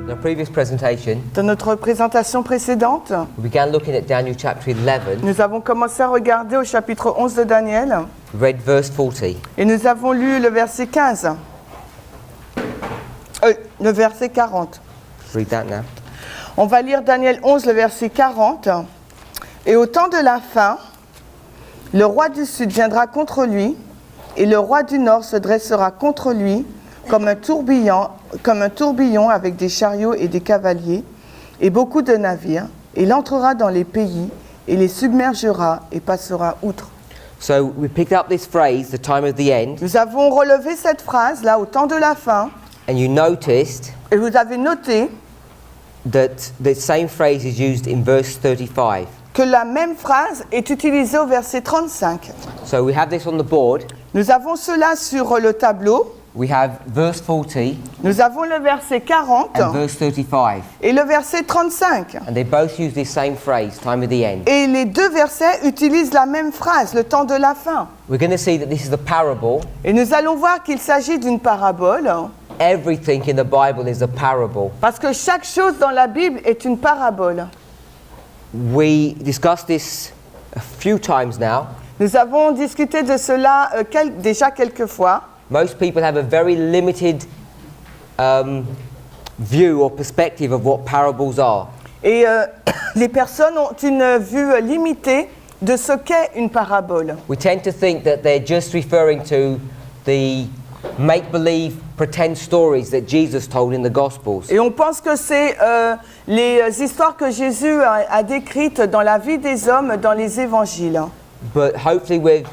In our previous presentation, Dans notre présentation précédente, we began looking at Daniel chapter 11, nous avons commencé à regarder au chapitre 11 de Daniel read verse 40. et nous avons lu le verset 15. Le verset 40. Read that now. On va lire Daniel 11, le verset 40. Et au temps de la fin, le roi du sud viendra contre lui, et le roi du nord se dressera contre lui comme un tourbillon avec des chariots et des cavaliers, et beaucoup de navires. Et il entrera dans les pays, et les submergera, et passera outre. So we picked up this phrase, the time of the end, Nous avons relevé cette phrase, là, au temps de la fin, and you noticed et vous avez noté that the same phrase is used in verse 35. que la même phrase est utilisée au verset 35. So we have this on the board. Nous avons cela sur le tableau. We have verse 40 Nous avons le verset 40 and verse 35. et le verset 35. And they both use this same phrase, time of the end. Et les deux versets utilisent la même phrase, le temps de la fin. We're going to see that this is a parable. Et nous allons voir qu'il s'agit d'une parabole, Everything in the Bible is a parable. parce que chaque chose dans la Bible est une parabole. We discussed this a few times now. Nous avons discuté de cela déjà quelques fois. Most people have a very limited view or perspective of what parables are. Et les personnes ont une vue limitée de ce qu'est une parabole. We tend to think that they're just referring to the make-believe, pretend stories that Jesus told in the Gospels. Et on pense que c'est les histoires que Jésus a décrites dans la vie des hommes dans les évangiles. But hopefully we've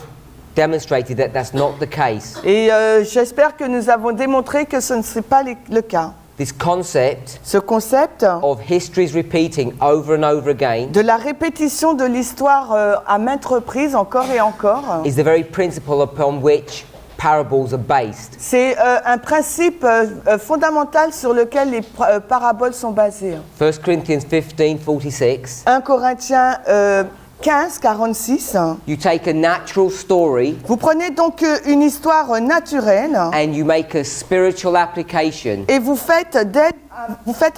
demonstrated that that's not the case. Et j'espère que nous avons démontré que ce ne serait pas le cas. This concept Ce concept of history's repeating over and over again de la répétition de l'histoire à maintes reprises, encore et encore, is the very principle upon which parables are based. c'est un principe fondamental sur lequel les paraboles sont basées. 1 Corinthians 15:46. 1 Corinthiens 15, 46. You take a natural story Vous prenez donc une histoire naturelle and you make a spiritual application. et vous faites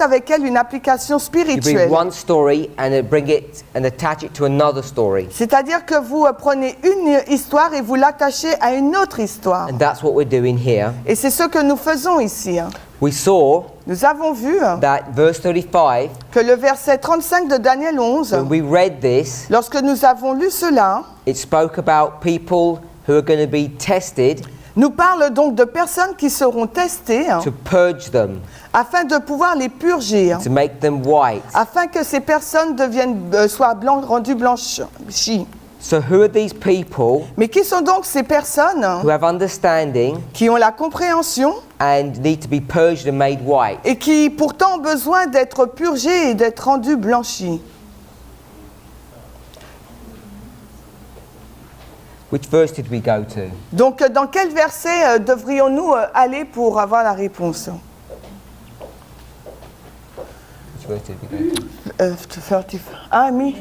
avec elle une application You bring spirituelle. one story and bring it and attach it to another story. C'est-à-dire que vous prenez une histoire et vous l'attachez à une autre histoire. And that's what we're doing here. Et c'est ce que nous faisons ici. We saw Nous avons vu that verse 35, que le verset 35 de Daniel 11, when we read this, lorsque nous avons lu cela, it spoke about people who are going to be tested nous parle donc de personnes qui seront testées to purge them, afin de pouvoir les purger, to make them white. afin que ces personnes soient rendues blanchies. So who are these people Mais qui sont donc ces personnes who have understanding qui ont la compréhension and need to be purged and made white? et qui pourtant ont besoin d'être purgées et d'être rendues blanchies? Which verse did we go to? Donc dans quel verset devrions-nous aller pour avoir la réponse? Which verse did we go to? 30. Ah, me?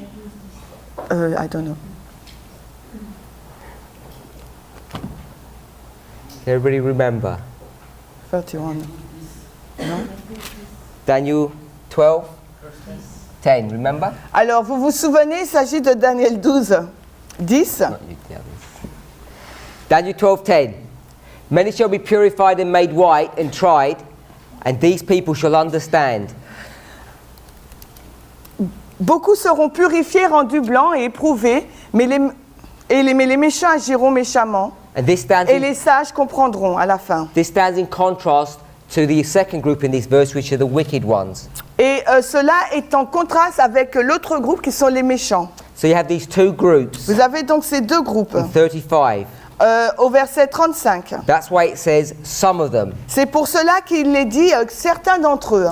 I don't know. Can everybody remember? 31. Non? Daniel 12? 10, remember? Alors, vous vous souvenez, il s'agit de Daniel 12, 10. Not you, the others. Daniel 12:10. Many shall be purified and made white and tried, and these people shall understand. Beaucoup seront purifiés, rendus blancs et éprouvés, mais les méchants agiront méchamment, And this stands et in, les sages comprendront à la fin. this stands in contrast to the second group in this verse, which are the wicked ones. Et cela est en contraste avec l'autre groupe qui sont les méchants. So you have these two groups Vous avez donc ces deux groupes. in 35. Au verset 35. That's why it says some of them. C'est pour cela qu'il est dit certains d'entre eux.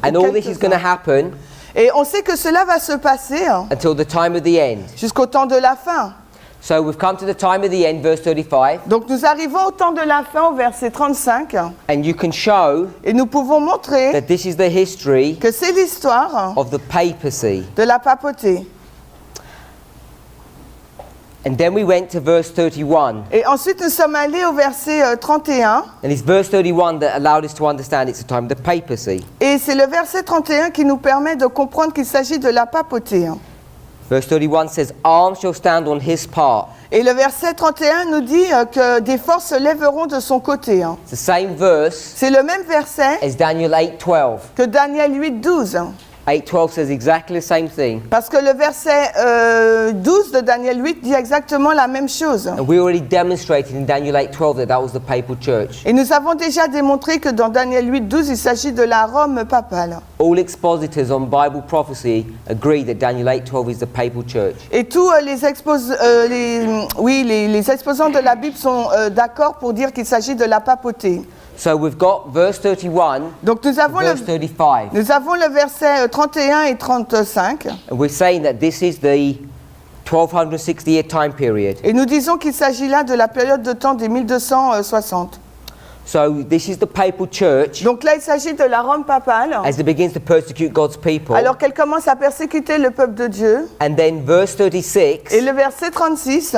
And all this is going to happen Et on sait que cela va se passer until the time of the end. jusqu'au temps de la fin. So we've come to the time of the end, verse 35, Donc nous arrivons au temps de la fin, au verset 35, and you can show et nous pouvons montrer that this is the history que c'est l'histoire of the papacy. de la papauté. And then we went to verse 31. Et ensuite, nous sommes allés au verset 31. And it's verse 31 that allowed us to understand it's the time of the papacy. Et c'est le verset 31 qui nous permet de comprendre qu'il s'agit de la papauté. Verse 31 says, arms shall stand on his part. Et le verset 31 nous dit que des forces se lèveront de son côté. It's the same verse C'est le même verset as Daniel 8:12. que Daniel 8:12. 8:12 says exactly the same thing. Parce que le verset 12 de Daniel 8 dit exactement la même chose. And we already demonstrated in Daniel 8:12 that was the papal church. Et nous avons déjà démontré que dans Daniel 8:12, il s'agit de la Rome papale. All expositors on Bible prophecy agree that Daniel 8:12 is the papal church. Et tous les exposants de la Bible sont d'accord pour dire qu'il s'agit de la papauté. So we've got verse 31, Donc nous avons verse 35. le verset 31 et 35. And we're saying that this is the 1260-year time period. Et nous disons qu'il s'agit là de la période de temps des 1260. So this is the papal church Donc là, il s'agit de la Rome papale. as it begins to persecute God's people. Alors qu'elle commence à persécuter le peuple de Dieu. And then verse 36 Et le verset 36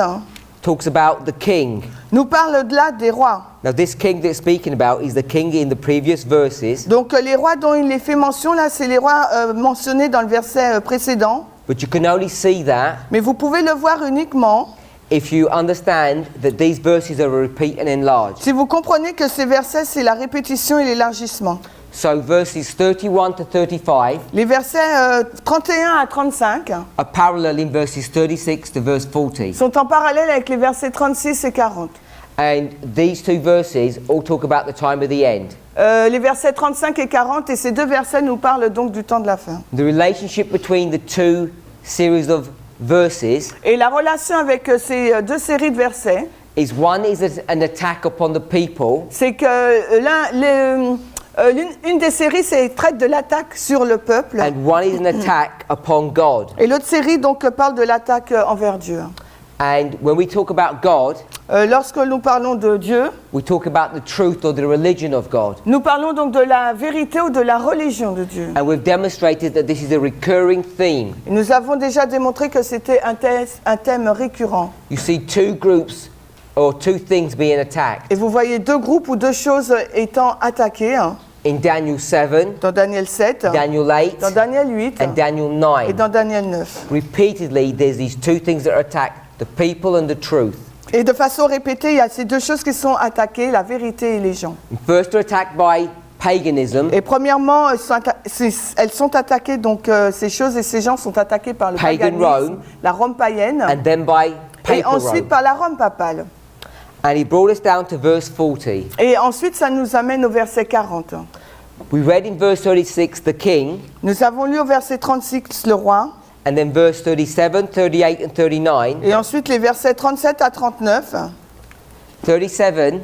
talks about the king. nous parle de là des rois. Now this king that it's speaking about is the king in the previous verses, Donc les rois dont il est fait mention là, c'est les rois mentionnés dans le verset précédent. but you can only see that Mais vous pouvez le voir uniquement if you understand that these verses are a repeat and enlarge. si vous comprenez que ces versets, c'est la répétition et l'élargissement. So verses 31 to 35 Les versets 31 à 35 are parallel in verses 36 to verse 40. sont en parallèle avec les versets 36 et 40. And these two verses all talk about the time of the end. Les versets 35 et 40, et ces deux versets nous parlent donc du temps de la fin. The relationship between the two series of verses Et la relation avec ces deux séries de versets, is one is an attack upon the people, c'est que une des séries traite de l'attaque sur le peuple, and one is an attack upon God. et l'autre série donc parle de l'attaque envers Dieu. And when we talk about God, Lorsque nous parlons de Dieu, we talk about the truth or the religion of God. nous parlons donc de la vérité ou de la religion de Dieu. And we've demonstrated that this is a recurring theme. Et nous avons déjà démontré que c'était un thème récurrent. You see two groups or two things being attacked. Et vous voyez deux groupes ou deux choses étant attaquées, In Daniel 7, dans Daniel 7, Daniel 8, dans Daniel 8 and Daniel et 9. dans Daniel 9. Repeatedly, there's these two things that are attacked, the people and the truth. Et de façon répétée, il y a ces deux choses qui sont attaquées, la vérité et les gens. First, they're attacked by paganism, Et premièrement, elles sont attaquées, donc ces choses et ces gens sont attaqués par le Pagan paganisme, Rome, la Rome païenne, and then by et papal ensuite Rome. par la Rome papale. And he brought us down to verse 40. Et ensuite, ça nous amène au verset 40. We read in verse 36 the king, Nous avons lu au verset 36 le roi, and then verse 37, 38, and 39. et ensuite les versets 37 à 39. 37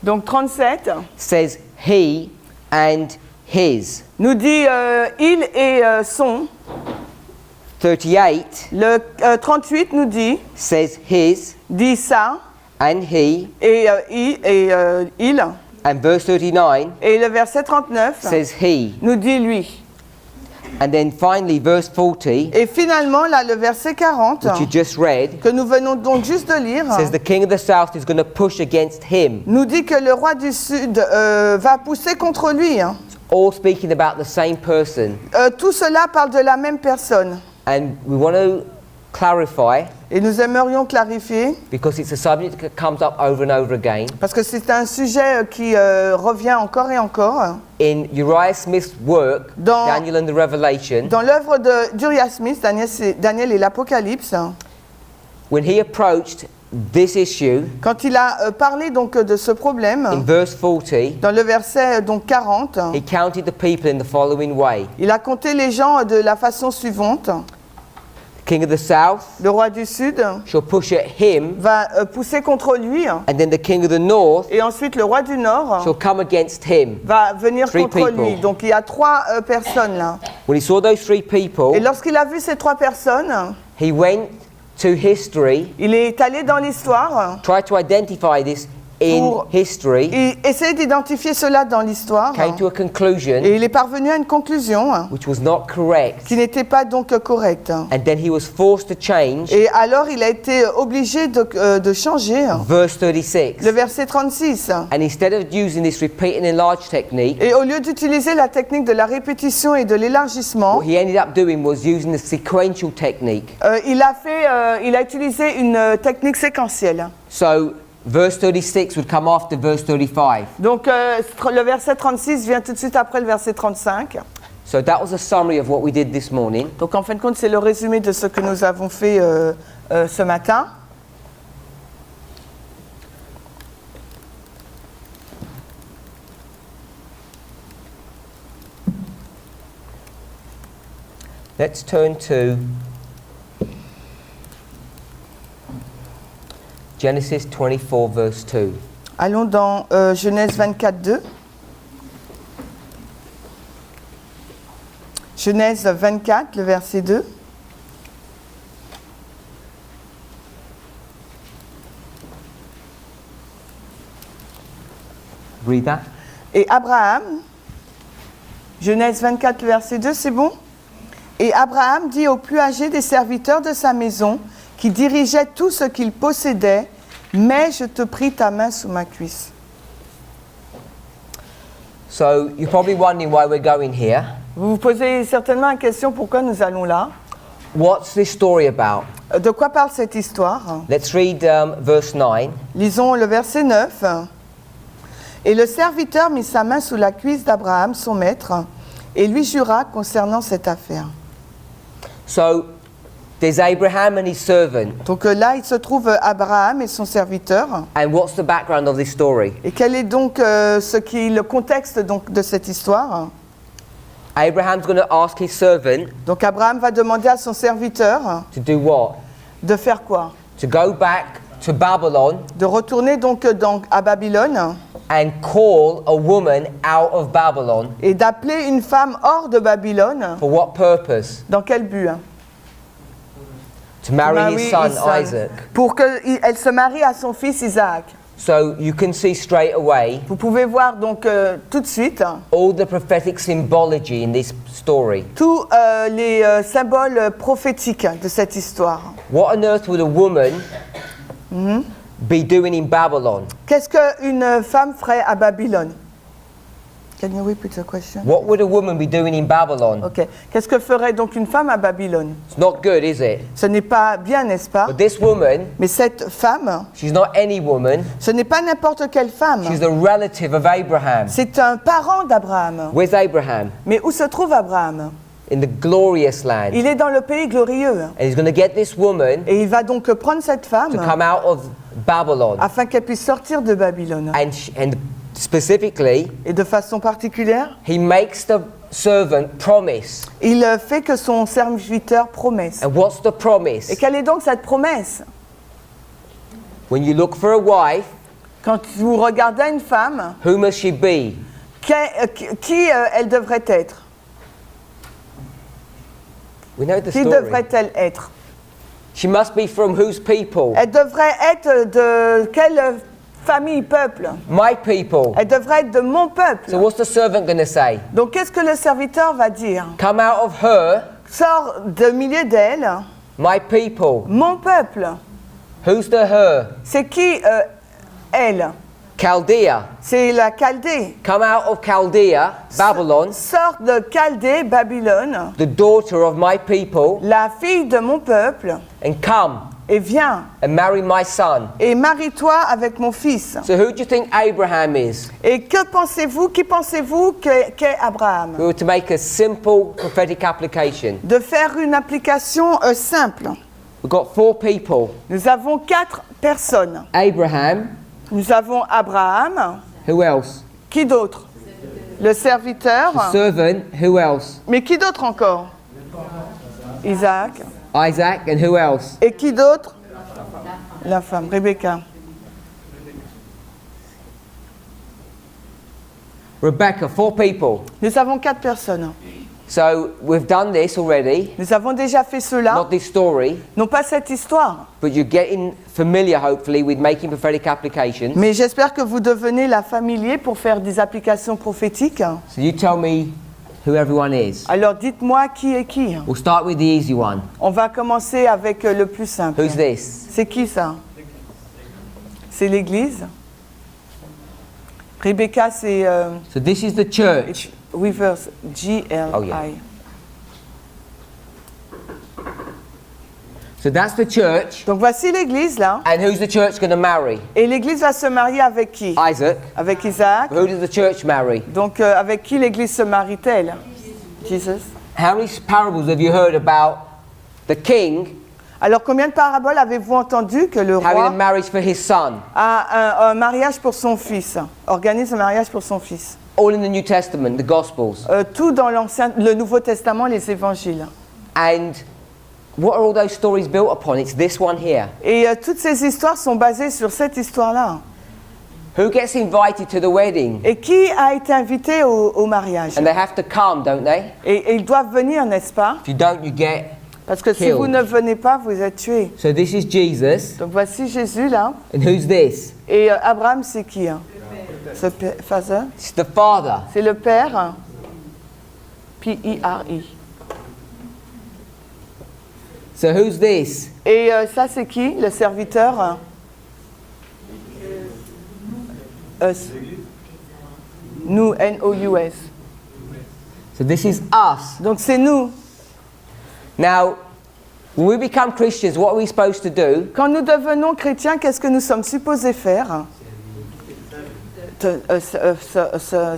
Donc 37 says he and his. nous dit il et son. 38 Le 38 nous dit says ça, and he. et il. And verse 39 Et le verset 39 says he. nous dit lui. And then finally, verse 40, Et finalement, là, le verset 40, which you just read, que nous venons donc juste de lire, says the king of the south is going to push against him. nous dit que le roi du Sud va pousser contre lui. All speaking about the same person. Tout cela parle de la même personne. And we want to clarify, Et nous aimerions clarifier, because it's a subject that comes up over and over again. parce que c'est un sujet qui revient encore et encore. In Uriah Smith's work, Dans- Daniel and the Revelation, Dans l'œuvre d'Uriah Smith, Daniel et l'Apocalypse, when he approached this issue, quand il a parlé donc de ce in problème, verse 40, dans le verset donc 40, he counted the people in the following way. il a compté les gens de la façon suivante. The king of the south Le roi du Sud shall push at him, va pousser contre lui, and then the king of the north et ensuite le roi du Nord shall come against him. va venir Three contre people. lui. Donc il y a trois personnes là. When he saw those three people, Et lorsqu'il a vu ces trois personnes, he went to history, il est allé dans l'histoire tried to identify this in pour history, essayer d'identifier cela dans l'histoire. came to a conclusion Et il est parvenu à une conclusion which was not correct. qui n'était pas donc correcte. And then he was forced to change Et alors il a été obligé de changer verse 36. le verset 36. And instead of using this repeat and enlarge technique, Et au lieu d'utiliser la technique de la répétition et de l'élargissement, what he ended up doing was using the sequential technique. il a utilisé une technique séquentielle. So verse 36 would come after verse 35. Donc le verset 36 vient tout de suite après le verset 35. So that was a summary of what we did this morning. Donc en fin de compte, c'est le résumé de ce que nous avons fait ce matin. Let's turn to Genesis 24 verse 2. Allons dans Genèse 24, 2. Genèse 24, le verset 2. Read that. Et Abraham, Genèse 24, le verset 2, c'est bon? Et Abraham dit au plus âgé des serviteurs de sa maison, qui dirigeait tout ce qu'il possédait, « Mais je te prie ta main sous ma cuisse. » So you're probably wondering why we're going here. Vous vous posez certainement la question pourquoi nous allons là. What's this story about? De quoi parle cette histoire? Let's read verse 9. Lisons le verset 9. Et le serviteur mit sa main sous la cuisse d'Abraham, son maître, et lui jura concernant cette affaire. So there's Abraham and his servant. Donc là, il se trouve Abraham et son serviteur. And what's the background of this story? Et quel est donc le contexte donc, de cette histoire? Abraham's going to ask his servant Donc Abraham va demander à son serviteur to do what? de faire quoi? To go back to Babylon De retourner donc à Babylone and call a woman out of Babylon. et d'appeler une femme hors de Babylone. For what purpose? Dans quel but? To marry his son Isaac. Isaac. Pour qu'elle se marie à son fils Isaac. So you can see straight away Vous pouvez voir donc tout de suite all the prophetic symbology in this story. tous les symboles prophétiques de cette histoire. What on earth would a woman be doing in Babylon? Qu'est-ce qu'une femme ferait à Babylone? Can you repeat the question? What would a woman be doing in Babylon? Ok. Qu'est-ce que ferait donc une femme à Babylone? It's not good, is it? Ce n'est pas bien, n'est-ce pas? But this woman, Mais cette femme, she's not any woman. ce n'est pas n'importe quelle femme. She's a relative of Abraham. C'est un parent d'Abraham. Where's Abraham? Mais où se trouve Abraham? In the glorious land. Il est dans le pays glorieux. And he's going to get this woman Et il va donc prendre cette to femme come out of Babylon. afin qu'elle puisse sortir de Babylone. And specifically, Et de façon particulière, he makes the servant promise. il fait que son serviteur promesse. And what's the promise? Et quelle est donc cette promesse? When you look for a wife, Quand vous regardez une femme, who must she be? qui elle devrait être? We know the Qui story. devrait-elle être? She must be from whose people? Elle devrait être de quelle famille, peuple? My people. Elle devrait être de mon peuple. So what's the servant going to say? Donc qu'est-ce que le serviteur va dire? Come out of her, Sors de milieu d'elle, my people. mon peuple. Who's the her? C'est qui elle? Chaldea. C'est la Chaldée. Come out of Chaldea, Babylon, Sors de Chaldée, Babylone, the daughter of my people, la fille de mon peuple, and come et viens and marry my son. et marie-toi avec mon fils. So who do you think Abraham is? Et que pensez-vous, qui pensez-vous qu'est Abraham? We were to make a simple prophetic application. De faire une application simple. We've got 4 people. Nous avons 4 personnes. Abraham, Nous avons Abraham. who else? Qui d'autre? Le serviteur. The servant, who else? Mais qui d'autre encore? Isaac. Isaac, and who else? Et qui d'autre? La femme, Rebecca. Rebecca, 4 people. Nous avons 4 personnes. So we've done this already, Nous avons déjà fait cela, not this story, non pas cette histoire, but you're getting familiar, hopefully, with making prophetic applications. mais j'espère que vous devenez la familier pour faire des applications prophétiques. So you tell me who everyone is. Alors dites-moi qui est qui. We'll start with the easy one. On va commencer avec le plus simple. Who's this? C'est qui ça? C'est l'Église. Rebecca, c'est So this is the church. Weavers, G-L-I. Oh, yeah. So that's the church. Donc voici l'Église là. And who's the church going to marry? Et l'Église va se marier avec qui? Isaac. Avec Isaac. Who does the church marry? Donc avec qui l'Église se marie-t-elle? Jesus. How many parables have you heard about the king Alors combien de paraboles avez-vous entendu que le having a roi marriage for his son? a un mariage pour son fils, organise un mariage pour son fils? All in the New Testament, the Gospels. Tout dans le Nouveau Testament, les évangiles. And what are all those stories built upon? It's this one here. Et toutes ces histoires sont basées sur cette histoire-là. Who gets invited to the wedding? Et qui a été invité au mariage? And they have to come, don't they? Et ils doivent venir, n'est-ce pas? If you don't, you get... Parce que si Killed. vous ne venez pas, vous êtes tués. So this is Jesus. Donc voici Jésus là. And who's this? Et Abraham, c'est qui? Ce father? It's the Father. C'est le Père. P-I-R-I. So who's this? Et ça, c'est qui? Le serviteur? Us. Nous, N-O-U-S. So this is us. Donc c'est nous. Now, when we become Christians, what are we supposed to do? Quand nous devenons chrétiens, qu'est-ce que nous sommes supposés faire?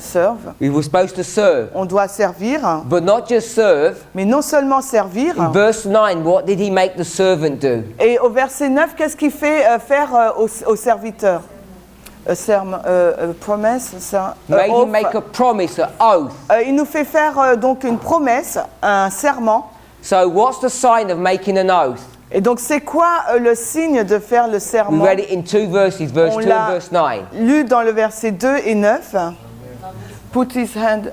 Serve. We were supposed to serve. On doit servir, But not just serve. mais non seulement servir. In verse 9, what did he make the servant do? Et au verset 9, qu'est-ce qu'il fait faire au serviteur? Promesse, Made him make a promise, an oath. il nous fait faire donc une promesse, un serment. So what's the sign of making an oath? Et donc c'est quoi le signe de faire le We serment? read it in two verses, verse On 2 and l'a verse 9. lu dans le verset 2 et 9. Put his hand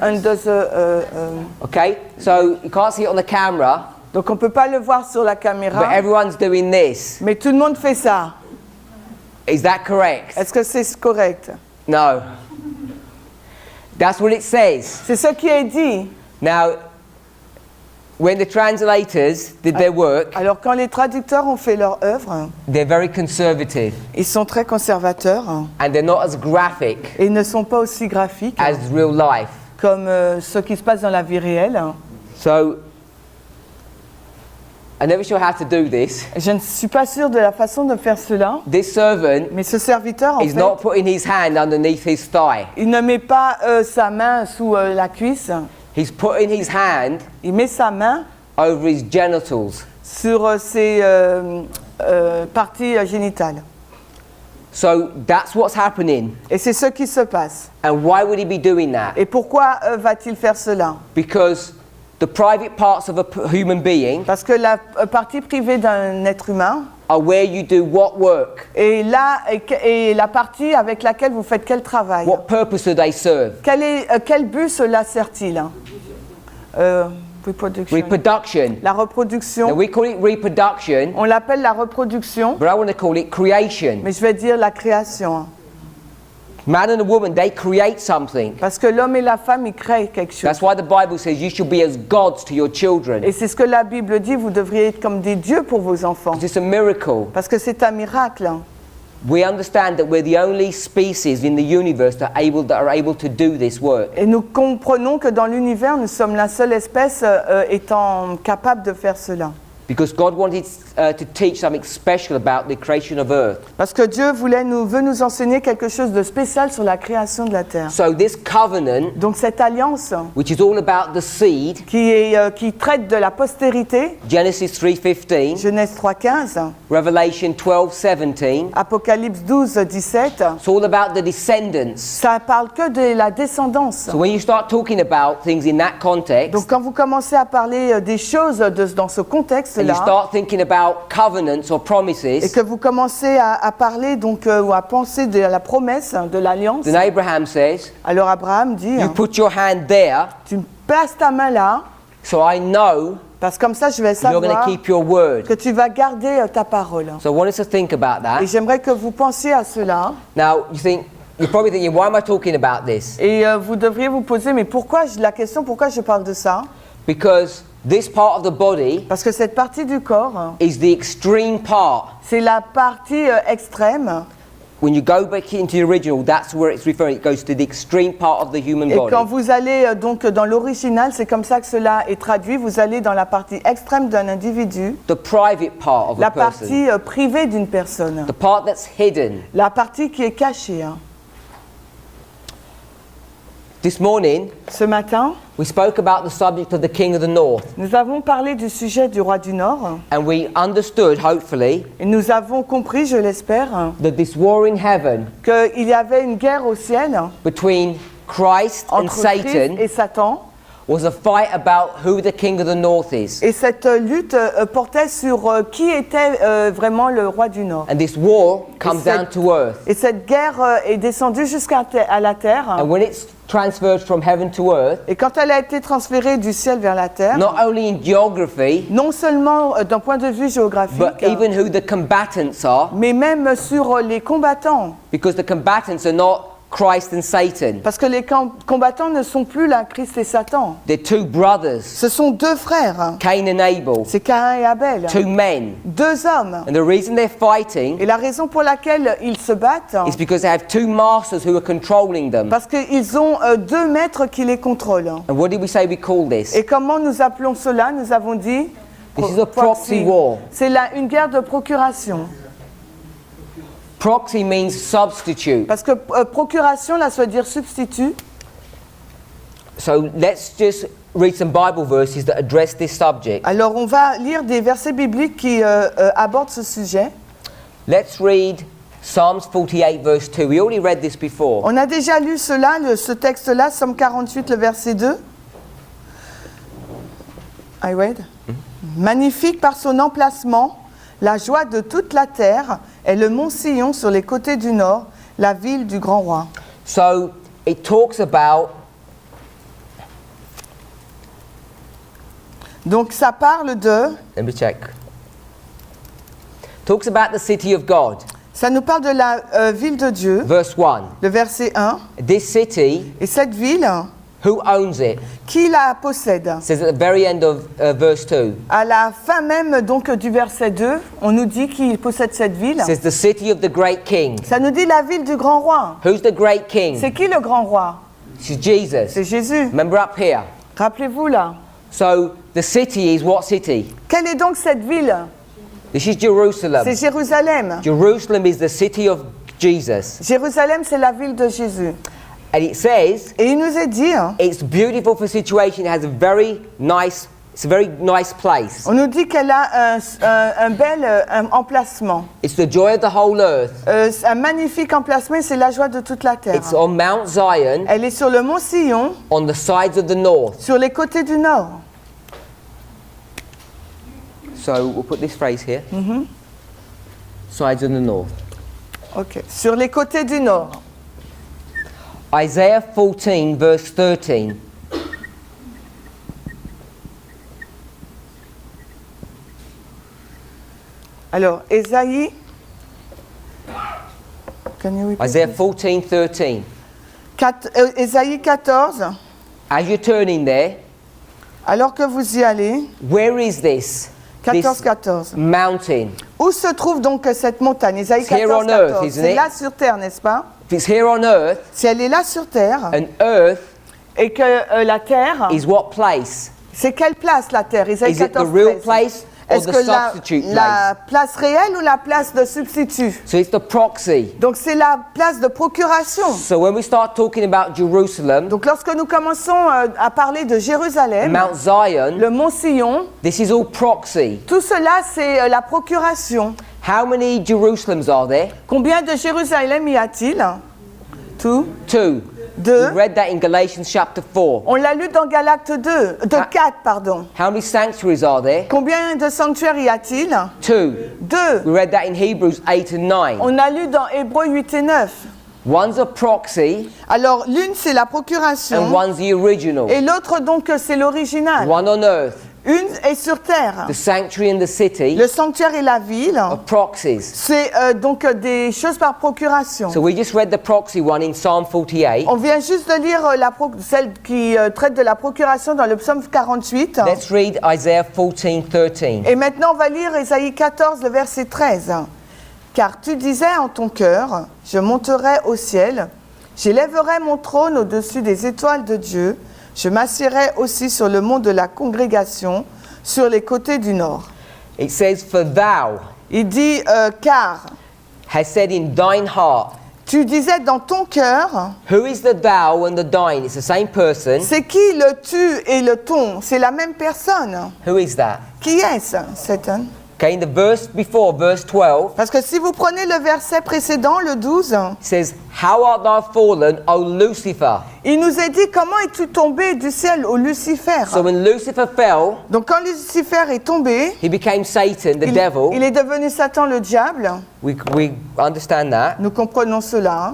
under the, Okay, so you can't see it on the camera, donc on peut pas le voir sur la but caméra, everyone's doing this. mais tout le monde fait ça. Is that correct? Est-ce que c'est correct? No. That's what it says. C'est ce qui est dit. Now, when the translators did their work, Alors quand les traducteurs ont fait leur œuvre, they're very conservative ils sont très conservateurs and they're not as graphic et ils ne sont pas aussi graphiques as real life. comme ce qui se passe dans la vie réelle. So, I'm never sure how to do this. Je ne suis pas sûre de la façon de faire cela, This servant mais ce serviteur, en is fait, not putting his hand underneath his thigh. il ne met pas sa main sous la cuisse, He's putting his hand il met sa main over his genitals. sur ses parties génitales. So that's what's happening. Et c'est ce qui se passe. And why would he be doing that? Et pourquoi va-t-il faire cela? Because the private parts of a human being Parce que la partie privée d'un être humain are where you do what work. est là et la partie avec laquelle vous faites quel travail? What purpose do they serve? Quel but cela sert-il? Reproduction. Reproduction. La Now reproduction. we call it reproduction, On l'appelle la reproduction, but I want to call it creation. mais je vais dire la création. Man and a woman, they create something. Parce que l'homme et la femme, ils créent quelque chose. That's why the Bible says you should be as gods to your children. Et c'est ce que la Bible dit, vous devriez être comme des dieux pour vos enfants. It's a miracle. Parce que c'est un miracle. We understand that we're the only species in the universe that are able to do this work. Et nous comprenons que dans l'univers, nous sommes la seule espèce étant capable de faire cela. Because God wanted to teach something special about the creation of earth. Parce que Dieu veut nous enseigner quelque chose de spécial sur la création de la terre. So this covenant, Donc cette alliance which is all about the seed, qui traite de la postérité, Genesis 3:15, Genèse 3:15, Revelation 12:17, Apocalypse 12:17, it's all about the descendants. ça parle que de la descendance. So when you start talking about things in that context, Donc quand vous commencez à parler des choses dans ce and you contexte-là, start thinking about about covenants or et promises, que vous commencez à parler donc ou à penser de la promesse de l'alliance, then Abraham says, alors Abraham dit, you put your hand there, tu places ta main là, so I know parce que comme ça je vais you're going to savoir keep your word. que tu vas garder ta parole. So I want us to think about Et that. j'aimerais que vous pensiez à cela. Now, you're probably thinking, why am I talking about this? Et vous devriez vous poser, mais pourquoi pourquoi je parle de ça? Because this part of the body Parce que cette partie du corps, is the extreme part. c'est la partie extrême. When you go back into the original, that's where it's referring. It goes to the extreme part of the human Et quand body. vous allez donc dans l'original, c'est comme ça que cela est traduit, vous allez dans la partie extrême d'un individu, The private part of a la person. partie privée d'une personne, The part that's hidden. la partie qui est cachée. This morning, Ce matin, we spoke about the subject of the King of the North. nous avons parlé du sujet du roi du Nord And we understood, hopefully, et nous avons compris, je l'espère, that this war in heaven qu'il y avait une guerre au ciel between Christ and entre Christ Satan et Satan. was a fight about who the King of the North is. Et cette lutte portait sur qui était vraiment le roi du Nord. And this war comes cette- down to earth. Et cette guerre est descendue jusqu'à à la terre. And when it's transferred from heaven to earth, Et quand elle a été transférée du ciel vers la terre, not only in geography, non seulement d'un point de vue géographique, but even who the combatants are, mais même sur les combattants. because the combatants are not Christ and Satan. Parce que les combattants ne sont plus là, Christ et Satan. They're two brothers, Ce sont deux frères. Cain and Abel, C'est Caïn et Abel. two men. Deux hommes. And the reason they're fighting Et la raison pour laquelle ils se battent, is because they have two masters who are controlling them. parce qu'ils ont deux maîtres qui les contrôlent. And what did we say we call this? Et comment nous appelons cela? Nous avons dit This is a proxy war. C'est une guerre de procuration. Proxy means substitute. Parce que procuration, là, ça veut dire substitut. So let's just read some Bible verses that address this subject. Alors, on va lire des versets bibliques qui abordent ce sujet. Let's read Psalms 48 verse 2. We already read this before. On a déjà lu cela, ce texte-là, Somme 48, le verset 2. I read. Magnifique par son emplacement, la joie de toute la terre est le mont Sion sur les côtés du nord, la ville du grand roi. So it talks about Donc ça parle de, let me check. Talks about the city of God. ça nous parle de la ville de Dieu, Verse 1. le verset 1. This city, Et cette ville, who owns it? qui la possède? Says at the very end of verse 2. À la fin même donc du verset 2, on nous dit qui possède cette ville. Says the city of the great king. Ça nous dit la ville du grand roi. Who's the great king? C'est qui le grand roi? It's Jesus. C'est Jésus. Remember up here. Rappelez-vous là. So the city is what city? Quelle est donc cette ville? This is Jerusalem. C'est Jérusalem. Jerusalem is the city of Jesus. Jérusalem, c'est la ville de Jésus. And it says Et il nous est dit, it's beautiful for situation. It has a very nice, it's a very nice place. on nous dit qu'elle a un bel emplacement. It's the joy of the whole earth. Un magnifique emplacement, c'est la joie de toute la terre. It's on Mount Zion Elle est sur le mont Sion, on the sides of the north. sur les côtés du nord. So we'll put this phrase here. Sides of the north. Ok. Sur les côtés du nord. Isaiah 14 verse 13. Alors, Ésaïe. Can you repeat Isaiah this? 14:13. Ésaïe 14. As you're turning there, Alors que vous y allez, where is this? 14, This 14. mountain. Où se trouve donc cette montagne? Ésaïe It's here 14, on earth, 14. isn't C'est it? là sur terre, n'est-ce pas? If it's here on earth, Si elle est là sur terre, and earth et que la terre, is what place? c'est quelle place la terre? Ésaïe Is it the 14, real 13. place or Est-ce the que substitute la place réelle ou la place de substitut? So it's the proxy. Donc c'est la place de procuration. So when we start talking about Jerusalem, Donc lorsque nous commençons à parler de Jérusalem, Mount Zion, le mont Sion, this is all proxy. tout cela c'est la procuration. How many Jerusalems are there? Combien de Jérusalem y a-t-il? Tout. Two. 2. We read that in Galatians chapter 4. On l'a lu dans Galates 4, pardon. How many sanctuaries are there? Combien de sanctuaires y a-t-il? 2. 2. We read that in Hebrews 8 and 9. On a lu dans Hébreux 8 et 9. One's a proxy Alors, l'une, c'est la and procuration. one's the original. Et l'autre, donc, c'est l'original. One on earth, Une est sur terre. the sanctuary and the city Le sanctuaire et la ville, are proxies. c'est donc des choses par procuration. So we just read the proxy one in Psalm 48. On vient juste de lire celle qui traite de la procuration dans le psaume 48. Let's read Isaiah 14:13. Et maintenant, on va lire Ésaïe 14, le verset 13. Car tu disais en ton cœur, je monterai au ciel, j'élèverai mon trône au-dessus des étoiles de Dieu, je m'assiérai aussi sur le mont de la congrégation, sur les côtés du nord. It says, For thou Il dit, car hast said in thine heart. tu disais dans ton cœur, Who is the thou and the thine? It's the same person. c'est qui le tu et le ton? C'est la même personne. Who is that? Qui est-ce, Satan? Okay, in the verse before, verse 12, Parce que si vous prenez le verset précédent, le 12, it says, How art thou fallen, O Lucifer? il nous est dit comment es-tu tombé du ciel au Lucifer. So when Lucifer fell, Donc quand Lucifer est tombé, he became Satan, the il devil. est devenu Satan le diable. We understand that. Nous comprenons cela.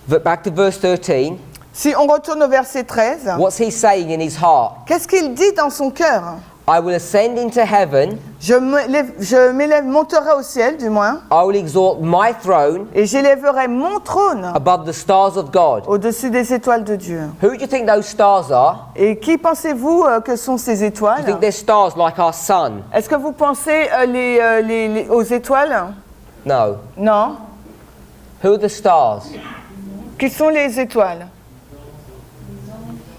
Back to verse 13. Si on retourne au verset 13, What's he saying in his heart? qu'est-ce qu'il dit dans son cœur? I will ascend into heaven. Je monterai au ciel, du moins, I will exalt my throne et j'élèverai mon trône above the stars of God. au-dessus des étoiles de Dieu. Who do you think those stars are? Et qui pensez-vous que sont ces Do you étoiles? think they're stars like our sun? Est-ce que vous pensez aux étoiles? No. Non. Who are the stars? Qui sont les étoiles?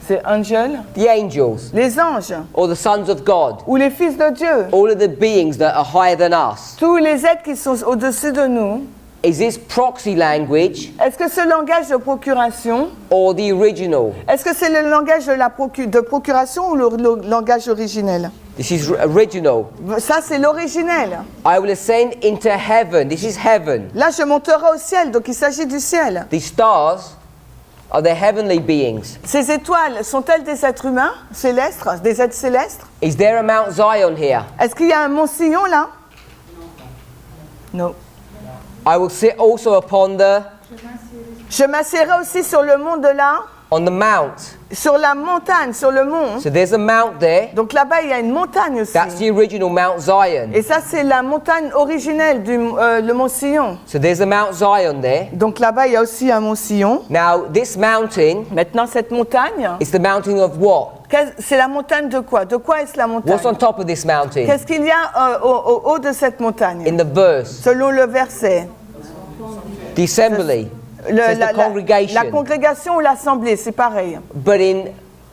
C'est angels, The angels les anges, or the sons of God? ou les fils de Dieu. All of the beings that are higher than us. Tous les êtres qui sont au-dessus de nous. Is this proxy language Est-ce que ce langage de procuration, or the original? est-ce que c'est le langage de procuration ou le langage originel? This is original. Ça, c'est l'originel. I will ascend into heaven. This is heaven. Là, je monterai au ciel, donc il s'agit du ciel. These stars are the heavenly beings. Ces étoiles sont-elles des êtres humains, célestes, des êtres célestes? Is there a Mount Zion here? Est-ce qu'il y a un mont Sion là? Non. I will sit also upon Je m'assiérai aussi sur le mont de là, on the mount. sur la montagne, sur le mont. So there's a mount there. Donc là-bas, il y a une montagne aussi. That's the original Mount Zion. Et ça, c'est la montagne originelle le mont Sion. So there's a Mount Zion there. Donc là-bas, il y a aussi un mont Sion. Now this mountain Maintenant, cette montagne, is the mountain of what? c'est la montagne de quoi? De quoi est-ce la montagne? What's on top of this mountain? Qu'est-ce qu'il y a au haut de cette montagne? In the verse, Selon le verset. the assembly. Says the congregation. La congrégation ou l'assemblée, c'est pareil. But in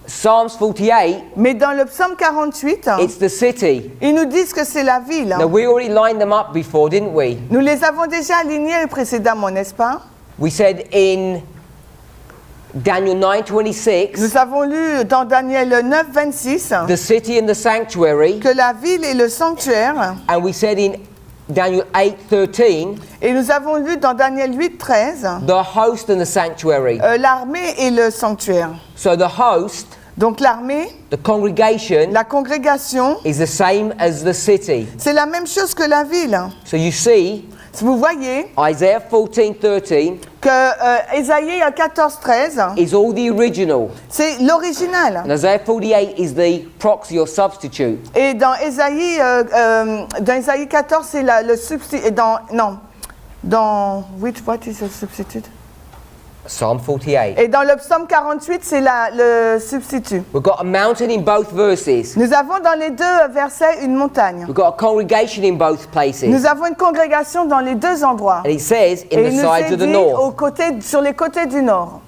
Psalms 48, Mais dans le psaume 48, it's the city. ils nous disent que c'est la ville. Now we already lined them up before, didn't we? Nous les avons déjà alignés précédemment, n'est-ce pas? We said in Daniel 9:26, Nous avons lu dans Daniel 9, 26 the city and the sanctuary, que la ville est le sanctuaire. and we said in Daniel 8:13, Et nous avons lu dans Daniel 8, 13 the host and the sanctuary. l'armée et le sanctuaire. So the host, Donc l'armée, the congregation, la congrégation, is the same as the city. c'est la même chose que la ville. So you see, Si vous voyez Isaiah 14:13 que Ésaïe 14, 13, is all the original, c'est l'original. and Isaiah 48 is the proxy or substitute. Et dans Ésaïe 14, c'est le substitut. Dans which what is the substitute? Psalm 48. Et dans le psaume 48, c'est le substitut. We've got a mountain in both verses. Nous avons dans les deux versets une montagne. We've got a congregation in both places. Nous avons une congrégation dans les deux endroits. And it says in Et the il nous sides est of the dit north. sur les côtés du nord.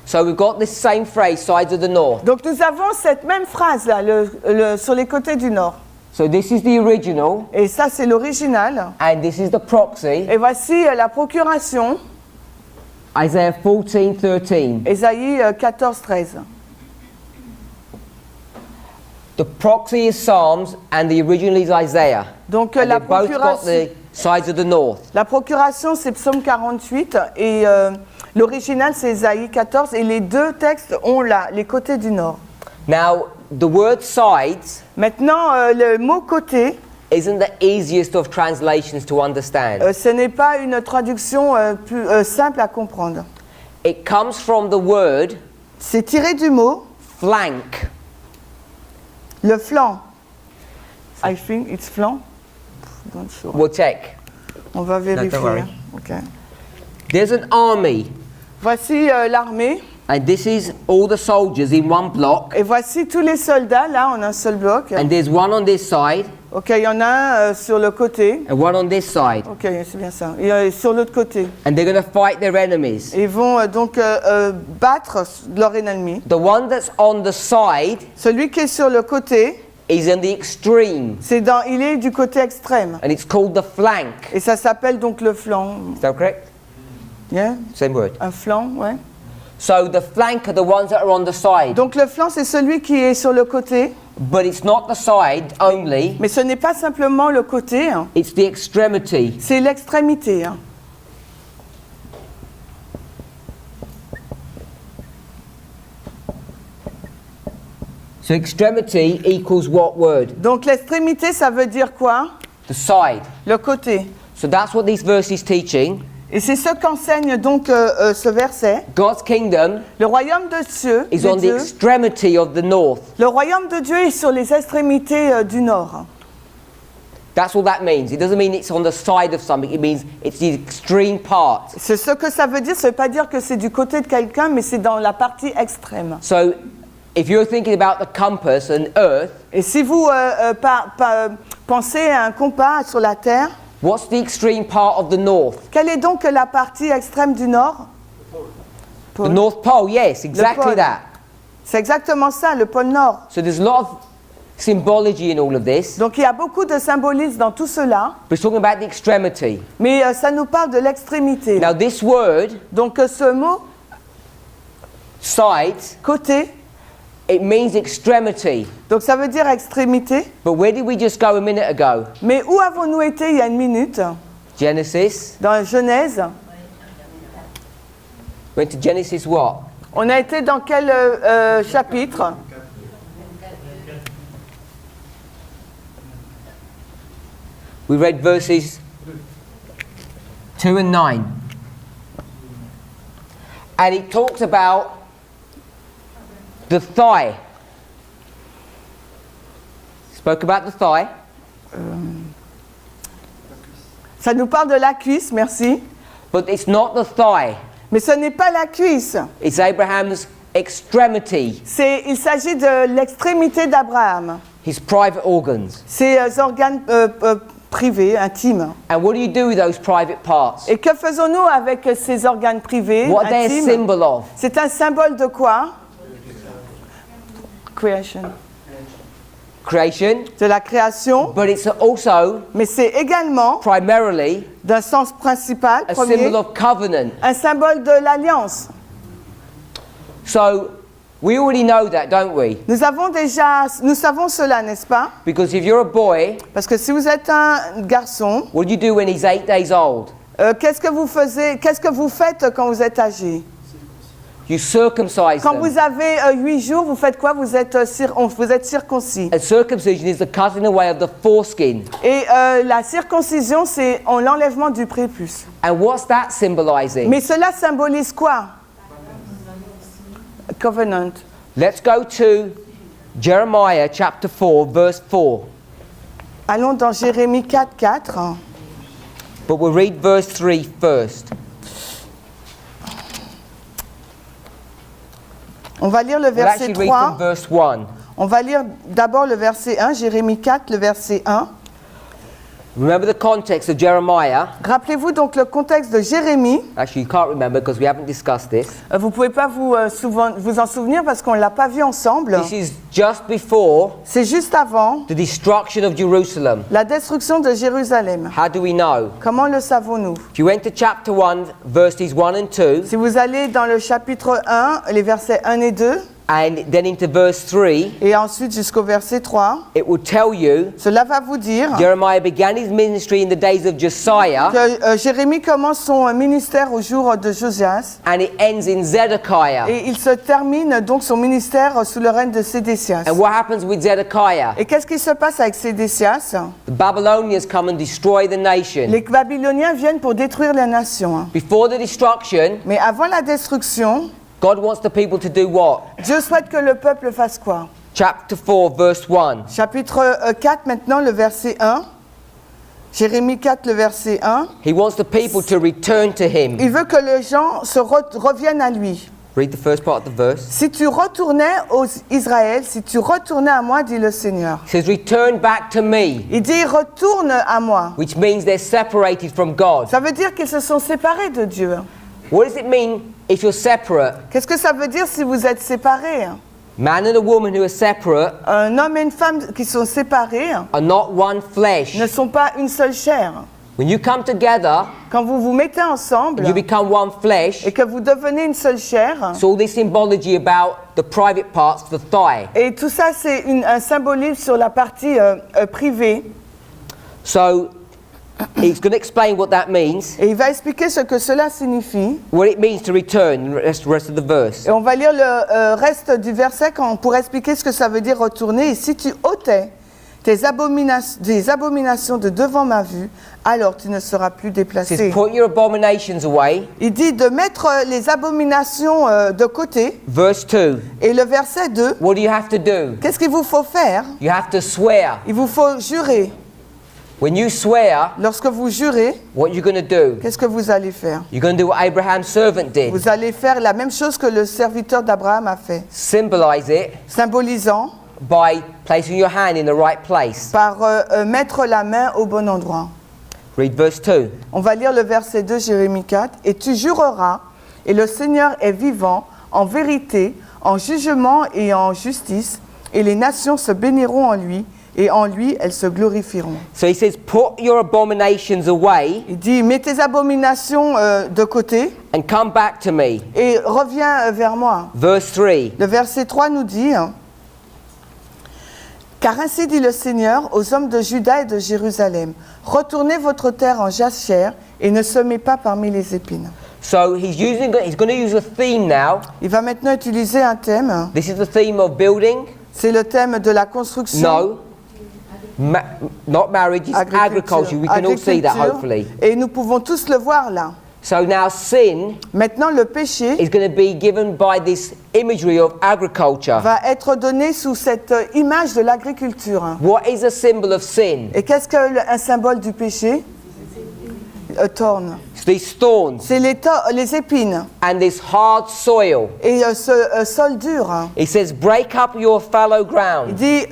So we've got this same phrase, sides of the north. Donc nous avons cette même phrase là, sur les côtés du nord. So this is the original, Et ça c'est l'original. and this is the proxy. Et voici la procuration. Isaiah 14:13. Ésaïe 14, 13. The proxy is Psalms and the original is Isaiah. Donc And la they've both got procuration, the sides of the north. la procuration, c'est Psaume 48 et l'original c'est Ésaïe 14 et les deux textes ont les côtés du nord. Now, the word sides Maintenant, le mot côté, isn't the easiest of translations to understand. ce n'est pas une traduction plus simple à comprendre. It comes from the word C'est tiré du mot flank. le flanc. I think it's flanc. Not sure. We'll check. On va vérifier. worry. Ok. There's an army, Voici l'armée and this is all the soldiers in one block, et voici tous les soldats là en un seul bloc. and there's one on this side Ok, il y en a un sur le côté. and one on this side, Ok, c'est bien ça. Et sur l'autre côté. and they're going to fight their enemies. Ils vont donc battre leur ennemi. The one that's on the side Celui qui est sur le côté, is in the extreme, il est du côté extrême. and it's called the flank. Et ça s'appelle donc le flanc. Is that correct? Yeah? Same word. Un flanc, ouais. So the flank are the ones that are on the side, Donc le flanc, c'est celui qui est sur le côté. but it's not the side only, Mais ce n'est pas simplement le côté, hein. it's the extremity. C'est l'extrémité. Hein. So extremity equals what word? Donc l'extrémité, ça veut dire quoi? The side. Le côté. So that's what these verses teaching. Et c'est ce qu'enseigne donc ce verset. God's kingdom Le royaume de Dieu, is on the extremity of the north. le royaume de Dieu est sur les extrémités du nord. That's all that means. It doesn't mean it's on the side of something. It means it's the extreme part. C'est ce que ça veut dire. Ça ne veut pas dire que c'est du côté de quelqu'un, mais c'est dans la partie extrême. So if you're thinking about the compass and earth, Et si vous pensez à un compas sur la terre, what's the extreme part of the north? quelle est donc la partie extrême du nord? The North Pole, yes, exactly pôle. that. C'est exactement ça, le pôle nord. So there's a lot of symbology in all of this, Donc il y a beaucoup de symbolisme dans tout cela, but it's talking about the extremity. mais ça nous parle de l'extrémité. Now this word, Donc ce mot, sides, côté, it means extremity. donc ça veut dire extrémité. But where did we just go a minute ago? Mais où avons-nous été il y a une minute? Genesis. Dans Genèse. Went to Genesis what? On a été dans quel chapitre? We read verses 2 and 9. And it talks about the thigh. Spoke about the thigh. Ça nous parle de la cuisse, merci. But it's not the thigh. Mais ce n'est pas la cuisse. It's Abraham's extremity, Il s'agit de l'extrémité d'Abraham. his private organs. Ses organes privés, intimes. And what do you do with those private parts? Et que faisons-nous avec ces organes privés, What are they a intimes? symbol of? C'est un symbole de quoi? Creation. Creation, De la création, but it's also mais c'est également, primarily d'un sens principal, a premier, symbol of covenant. un symbole de l'alliance. So we already know that, don't we? Nous savons cela, n'est-ce pas? Because if you're a boy, Parce que si vous êtes un garçon, what do you do when he's 8 days old? qu'est-ce que vous faites quand vous êtes âgé? You circumcise Quand them. vous avez 8 jours, vous faites quoi? Vous êtes circoncis. And circumcision is the cutting away of the foreskin. Et la circoncision, c'est l'enlèvement du prépuce. And what's that symbolizing? Mais cela symbolise quoi? Covenant. Let's go to Jeremiah chapter 4, verse 4. Allons dans Jérémie 4, 4. But we'll read verse 3 first. On va lire le We'll verset actually read from 3. verse 1. On va lire d'abord le verset 1, Jérémie 4, le verset 1. Remember the context of Jeremiah. Rappelez-vous donc le contexte de Jérémie. Actually, you can't remember because we haven't discussed this. Vous ne pouvez pas vous en souvenir parce qu'on ne l'a pas vu ensemble. This is just before C'est juste avant the destruction of Jerusalem. la destruction de Jérusalem. How do we know? Comment le savons-nous? If you went to chapter 1, verses 1 and 2, Si vous allez dans le chapitre 1, les versets 1 et 2, and then into verse 3, et ensuite jusqu'au verset 3, it will tell you cela va vous dire Jeremiah began his ministry in the days of Josiah, que Jérémie commence son ministère au jour de Josias and it ends in Zedekiah. et il se termine donc son ministère sous le règne de Sédécias. And what happens with Zedekiah? Et qu'est-ce qui se passe avec Sédécias? The Babylonians come and destroy the nation. Les Babyloniens viennent pour détruire la nation. Before the destruction, Mais avant la destruction, God wants the people to do what? Dieu souhaite que le peuple fasse quoi? Chapter 4, verse 1. Chapitre 4 maintenant, le verset 1. Jérémie 4, le verset 1. He wants the people to return to him. Il veut que les gens reviennent à lui. Read the first part of the verse. Si tu retournais aux Israël, si tu retournais à moi, dit le Seigneur. It says, return back to me, Il dit retourne à moi. which means they're separated from God. Ça veut dire qu'ils se sont séparés de Dieu. What does it mean if you're separate? Qu'est-ce que ça veut dire si vous êtes séparés? Man and a woman who are separate Un homme et une femme qui sont séparés are not one flesh. ne sont pas une seule chair. When you come together, Quand vous vous mettez ensemble you become one flesh. et que vous devenez une seule chair, So all this symbology about the private parts, the thigh. et tout ça c'est un symbolisme sur la partie privée, So he's going to explain what that means, et il va expliquer ce que cela signifie. what it means to return, the rest of the verse. Et on va lire le reste du verset pour expliquer ce que ça veut dire retourner. Et si tu ôtais des abominations de devant ma vue, alors tu ne seras plus It says, déplacé. put your abominations away. Il dit de mettre les abominations de côté. Verse 2. Et le verset 2, What do you have to do? qu'est-ce qu'il vous faut faire? You have to swear. Il vous faut jurer. When you swear, Lorsque vous jurez, what you're going to do? qu'est-ce que vous allez faire? You're going to do what Abraham's servant did. Vous allez faire la même chose que le serviteur d'Abraham a fait, Symbolize it symbolisant by placing your hand in the right place. par mettre la main au bon endroit. Read verse 2. On va lire le verset 2, Jérémie 4. « Et tu jureras, et le Seigneur est vivant, en vérité, en jugement et en justice, et les nations se béniront en lui, et en lui elles se glorifieront. So he says, put your abominations away » Il dit, mets tes abominations de côté, and come back to me. et reviens vers moi. Verse 3. Le verset 3 nous dit, « Car ainsi dit le Seigneur aux hommes de Juda et de Jérusalem, retournez votre terre en jachère et ne semez pas parmi les épines. » So he's going to use a theme now. Il va maintenant utiliser un thème. This is the theme of building. C'est le thème de la construction. No. Not marriage, it's agriculture. We can all see that, Agriculture. hopefully. Et nous pouvons tous le voir là. So now sin Maintenant, le péché is going to be given by this imagery of agriculture. va être donné sous cette image de l'agriculture. What is a symbol of sin? Et qu'est-ce qu'un symbole du péché? Thorn. It's these thorns C'est les épines and this hard soil. et ce sol dur. It says, break up your fallow Il ground. dit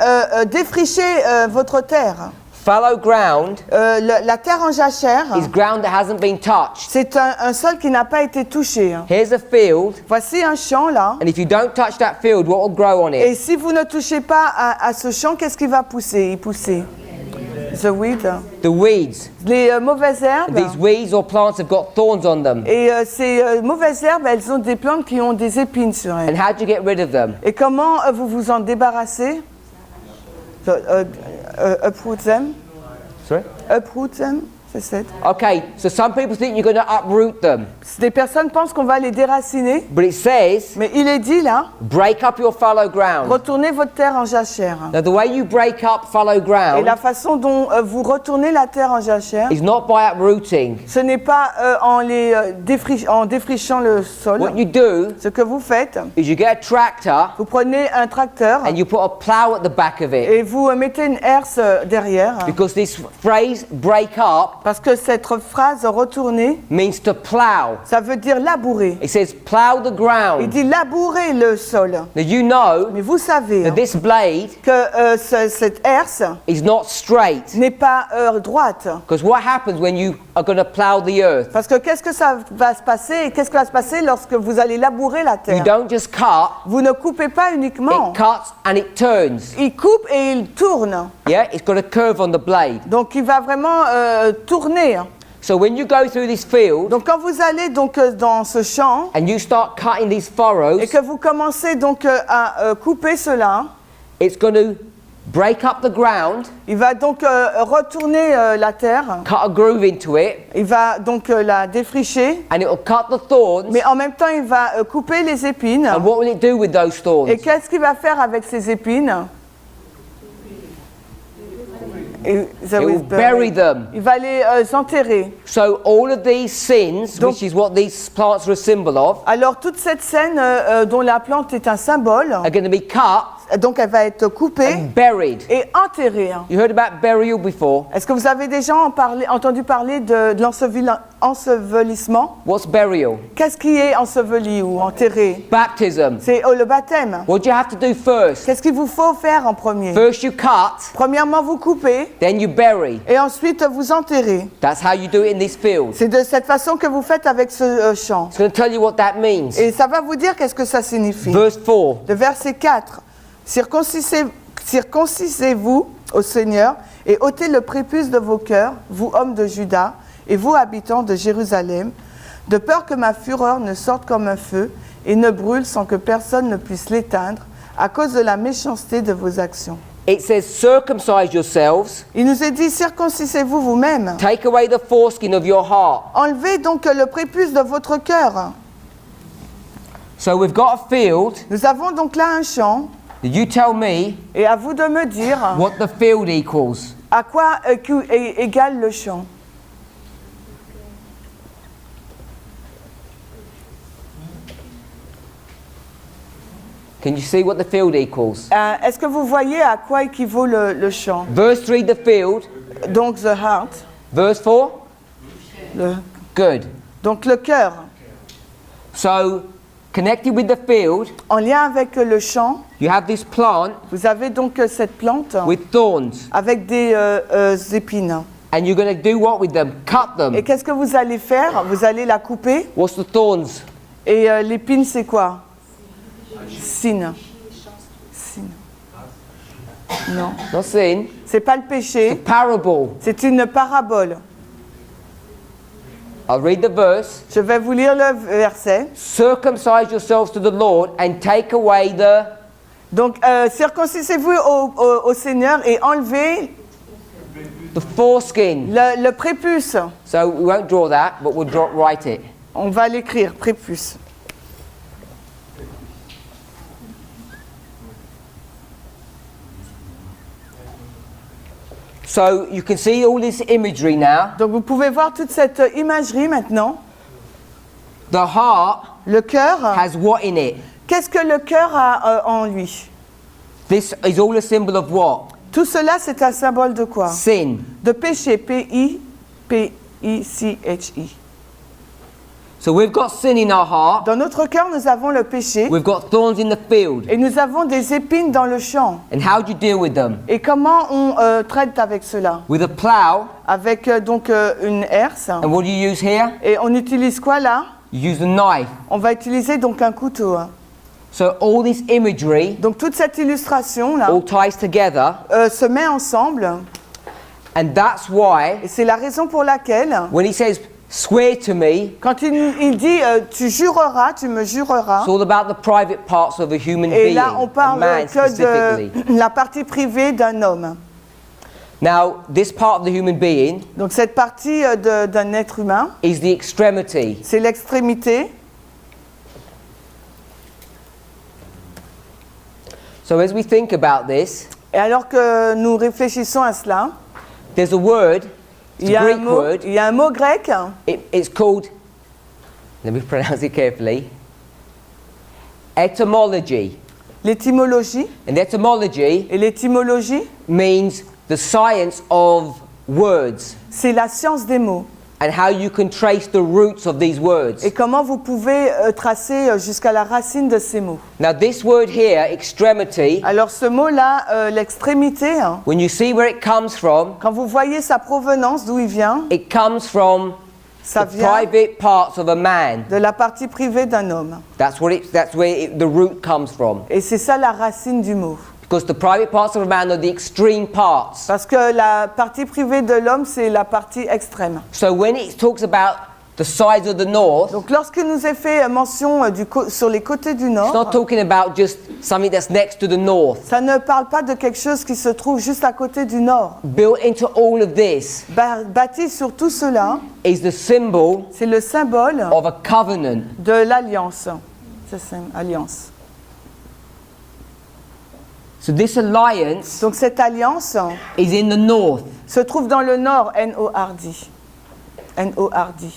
défrichez votre terre. Fallow ground La terre en jachère, is ground that hasn't been touched. c'est un sol qui n'a pas été touché. Here's a field, Voici un champ là. and if you don't touch that field, what will grow on Et it? si vous ne touchez pas à ce champ, qu'est-ce qui va pousser? Il pousse. The weed. The weeds. Les mauvaises herbes. These weeds or plants have got thorns on them. Et ces mauvaises herbes, elles ont des plantes qui ont des épines sur elles. And how do you get rid of them? Et comment vous vous en débarrassez? Uproot them. Sorry? Uproot them. C'est ça. Okay, so some people think you're going to uproot them. Des personnes pensent qu'on va les déraciner, But it says, mais il est dit là, break up your fallow ground. retournez votre terre en jachère. Now, the way you break up fallow Et ground la façon dont vous retournez la terre en jachère, is not by uprooting. ce n'est pas en défrichant le sol. What you do Ce que vous faites, is you get a tractor vous prenez un tracteur and you put a plow at the back of it. et vous mettez une herse derrière. Because this phrase, break up, Parce que cette phrase retournée, means to plow. ça veut dire labourer. It says plow the Il ground. dit labourer le sol. Now you know Mais vous savez that this blade que cette herse is not straight. n'est pas droite. Because what happens when you are going to plow the earth? Parce que qu'est-ce que ça va se passer et qu'est-ce qui va se passer lorsque vous allez labourer la You terre? don't just cut, Vous ne coupez pas uniquement. it cuts and it turns. Il coupe et il tourne. Yeah, it's got a curve on the blade. Donc il va vraiment tourner. So when you go through this field Donc quand vous allez donc dans ce champ and you start cutting these furrows, et que vous commencez donc à couper cela, it's going to break up the ground, il va donc retourner la terre. cut a groove into it, Il va donc la défricher. and it will cut the thorns. Mais en même temps, il va couper les épines. And what will it do with those thorns? Et qu'est-ce qu'il va faire avec ces épines? It It will bury them. Il va les enterrer. So all of these sins, Donc- which is what these plants are a symbol of, Alors toute cette scène dont la plante est un symbole, are going to be cut donc elle va être coupée and buried. et enterrée. You heard about burial before. Est-ce que vous avez déjà entendu parler de l'ensevelissement? What's burial? Qu'est-ce qui est enseveli ou enterré? Baptism. C'est le baptême. What do you have to do first? Qu'est-ce qu'il vous faut faire en premier? First you cut, Premièrement, vous coupez then you bury. et ensuite vous enterrez. That's how you do it in this field. C'est de cette façon que vous faites avec ce champ. It's going to tell you what that means. Et ça va vous dire qu'est-ce que ça signifie. Verse 4. Le verset 4. Circoncisez-vous au Seigneur et ôtez le prépuce de vos cœurs, vous hommes de Juda et vous habitants de Jérusalem, de peur que ma fureur ne sorte comme un feu et ne brûle sans que personne ne puisse l'éteindre à cause de la méchanceté de vos actions. It says, circumcise yourselves, Il nous est dit, circoncisez-vous vous-même. take away the foreskin of your heart. Enlevez donc le prépuce de votre cœur. So we've got a field. Nous avons donc là un champ You tell me et à vous de me dire what the field equals. à quoi égale le champ. Can you see what the field equals? Est-ce que vous voyez à quoi équivaut le champ? Verse 3, the field. Donc the heart, Verse 4, le- good. donc le cœur. So, connected with the field, En lien avec le champ, you have this plant vous avez donc cette plante with thorns. avec des épines. And you're going to do what with them? Cut them. Et qu'est-ce que vous allez faire? Vous allez la couper. What's the thorns? Et l'épine, c'est quoi? Sin. Sin. Non, Not sin. c'est pas le The péché, parable. c'est une parabole. I'll read the verse. Je vais vous lire le verset. Circumcise yourselves to the Lord and take away the... Donc, circoncisez-vous au Seigneur et enlevez The foreskin. le prépuce. So we won't draw that, but we'll write it. On va l'écrire, prépuce. So you can see all this imagery now. Donc, vous pouvez voir toute cette imagerie maintenant. The heart Le cœur, has what in it? qu'est-ce que le cœur a en lui? This is all a symbol of what? Tout cela, c'est un symbole de quoi? Sin. De péché, P-I-P-I-C-H-I. So we've got sin in our heart. Dans notre cœur, nous avons le péché We've got thorns in the field. et nous avons des épines dans le champ. And how do you deal with them? Et comment on traite avec cela? With a plow. Avec donc une herse. And what do you use here? Et on utilise quoi là? You use a knife. On va utiliser donc un couteau. So all this imagery Donc toute cette illustration là all ties together. se met ensemble. And that's why Et c'est la raison pour laquelle, when he says, swear to me, quand il dit tu jureras, tu me jureras. it's all about the private parts of a human Et being, là, on a parle man que specifically. de la partie privée d'un homme. Now, this part of the human being Donc cette partie d'un être humain, is the extremity. c'est l'extrémité. So as we think about this, Et alors que nous réfléchissons à cela, there's a word, it's il y a a un Greek mot, word, il y a un mot grec, it's called, let me pronounce it carefully, etymology. l'étymologie. And etymology Et l'étymologie, means the science of words c'est la science des mots. and how you can trace the roots of these words. Et comment vous pouvez tracer jusqu'à la racine de ces mots. Now, this word here, extremity, Alors ce mot-là, l'extrémité, hein, when you see where it comes from, quand vous voyez sa provenance, d'où il vient, it comes from ça the vient private parts of a man. de la partie privée d'un homme. That's where the root comes from. Et c'est ça la racine du mot. Because the private parts of a man are the extreme parts. Parce que la partie privée de l'homme, c'est la partie extrême. So when it talks about the sides of the north, Donc lorsqu'il nous est fait mention sur les côtés du it's not nord, talking about just something that's next to the north. ça ne parle pas de quelque chose qui se trouve juste à côté du nord. Built into all of this Bâti sur tout cela, is the symbol c'est le symbole of a covenant. de l'alliance. C'est alliance. So this alliance Donc cette alliance is in the north. se trouve dans le nord, N-O-R-D. N-O-R-D.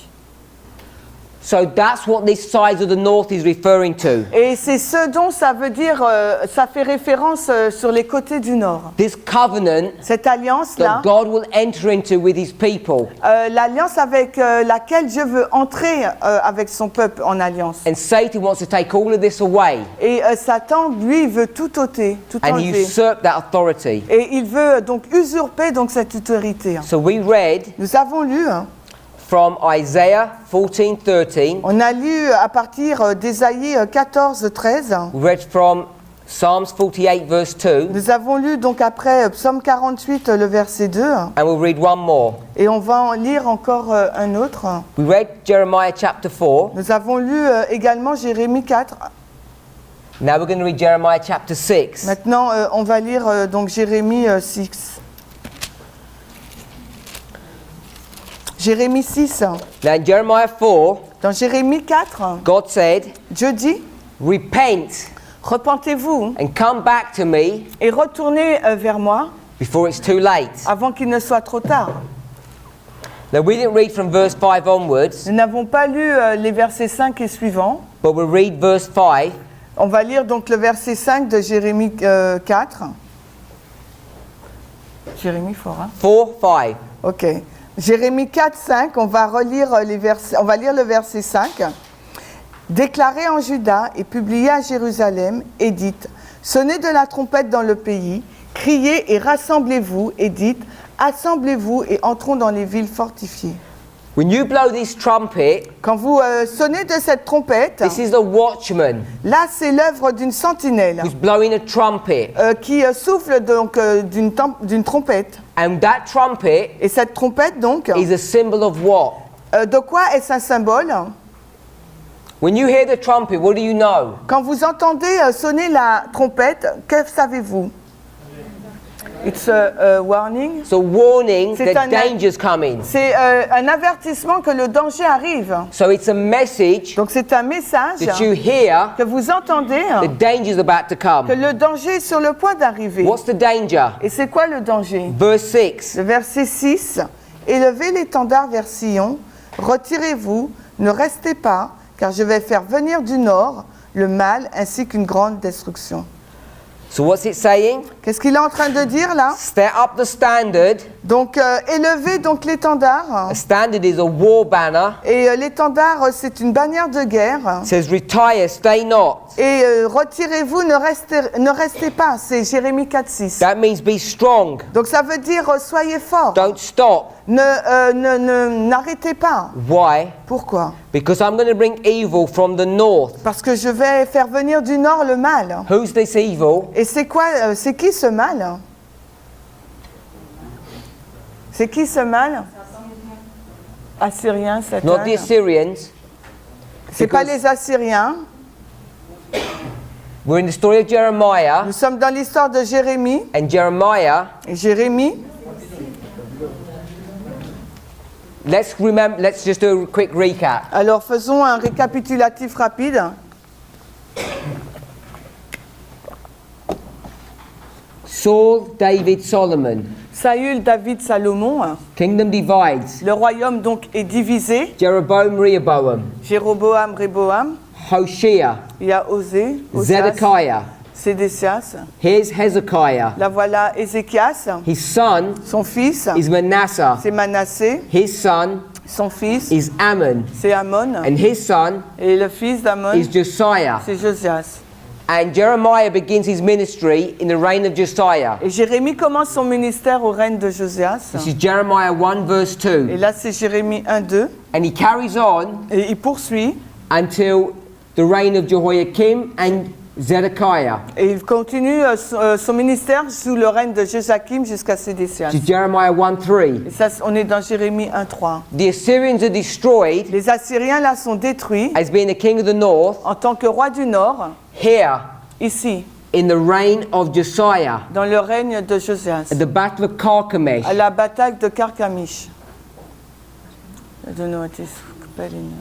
So that's what this sides of the north is referring to. Et c'est ce dont ça veut dire, ça fait référence sur les côtés du nord. This covenant Cette alliance-là, that God will enter into with his people. l'alliance avec laquelle Dieu veut entrer avec son peuple en alliance. And Satan wants to take all of this away Et Satan, lui, veut tout ôter, tout and enlever. usurp that authority. Et il veut donc usurper donc cette autorité. So we read Nous avons lu, hein, from Isaiah 14:13. on a lu à partir d'Ésaïe 14, 13. We read from Psalms 48 verse 2. Nous avons lu donc après Psaume 48, le verset 2. And we'll read one more. Et on va en lire encore un autre. We read Jeremiah chapter 4. Nous avons lu également Jérémie 4. Now we're going to read Jeremiah chapter 6. Maintenant, on va lire donc Jérémie 6. Jérémie 6. Now in Jeremiah 4, Dans Jérémie 4, God said, Dieu dit, repent repentez-vous and come back to me et retournez vers moi before it's too late. avant qu'il ne soit trop tard. Now we didn't read from verse 5 onwards, Nous n'avons pas lu les versets 5 et suivants. but we'll read verse 5. On va lire donc le verset 5 de Jérémie 4. Jérémie fort, hein? 4, 5. Ok. Jérémie 4, 5, on va relire les versets, on va lire le verset 5. Déclarez en Juda et publiez à Jérusalem et dites, sonnez de la trompette dans le pays, criez et rassemblez-vous et dites, assemblez-vous et entrons dans les villes fortifiées. When you blow this trumpet, Quand vous sonnez de cette trompette, this is the watchman là c'est l'œuvre d'une sentinelle who's blowing a trumpet. qui souffle donc d'une trompette. And that trumpet Et cette trompette donc, is a symbol of what? de quoi est-ce un symbole? When you hear the trumpet, what do you know? Quand vous entendez sonner la trompette, que savez-vous? It's a warning. It's a warning C'est that un- danger's coming. C'est un avertissement que le danger arrive. So it's a message Donc c'est un message that you hear que vous entendez the danger's about to que come. le danger est sur le point d'arriver. What's the danger? Et c'est quoi le danger? Verse 6. Le verset 6. Élevez l'étendard vers Sion, retirez-vous, ne restez pas, car je vais faire venir du nord le mal ainsi qu'une grande destruction. So what's it saying? Qu'est-ce qu'il est en train de dire là? Set up the standard. Donc élevez donc l'étendard. A standard is a war banner. Et l'étendard, c'est une bannière de guerre. It says retire, stay not. Et retirez-vous, ne restez pas. C'est Jérémie 4, 6. That means be strong. Donc ça veut dire soyez forts. Don't stop. N'arrêtez pas. Why? Pourquoi? Because I'm going to bring evil from the north. Parce que je vais faire venir du nord le mal. Who's this evil? Et c'est quoi? C'est qui ce mal? C'est qui ce mal? Assyriens, Satan. Not the Assyrians. C'est pas because- les Assyriens. We're in the story of Jeremiah. Nous sommes dans l'histoire de Jérémie. And Jeremiah, Et Jérémie, let's just do a quick recap. alors faisons un récapitulatif rapide. Saul, David, Solomon. Saül, David, Salomon. Kingdom divides. Le royaume donc est divisé. Jeroboam, Rehoboam. Jéroboam, Réboam. Hoshea, Il y a Osée, Osas, Zedekiah, Sédécias. Here's Hezekiah. Là voilà Ézéchias. His son Son fils, is Manasseh. c'est Manassé. His son Son fils, is Ammon. c'est Amon. And his son Et le fils d'Amon, is Josiah. c'est Josias. And Jeremiah begins his ministry in the reign of Josiah. Et Jérémie commence son ministère au règne de Josias. This is Jeremiah 1 verse Et 2. là, c'est Jérémie 1, 2. And he carries on Et il poursuit. until the reign of Jehoiakim and Zedekiah. Et il continue son ministère sous le règne de Joachim jusqu'à Sédécias. This is Jeremiah 1 3. Et ça, on est dans Jérémie 1, 3. The Assyrians are destroyed Les Assyriens, là, sont détruits as being the king of the north en tant que roi du Nord, here ici, in the reign of Josiah dans le règne de Josias, at the battle of Carchemish. à la bataille de Carchemish. I don't know what is spelling.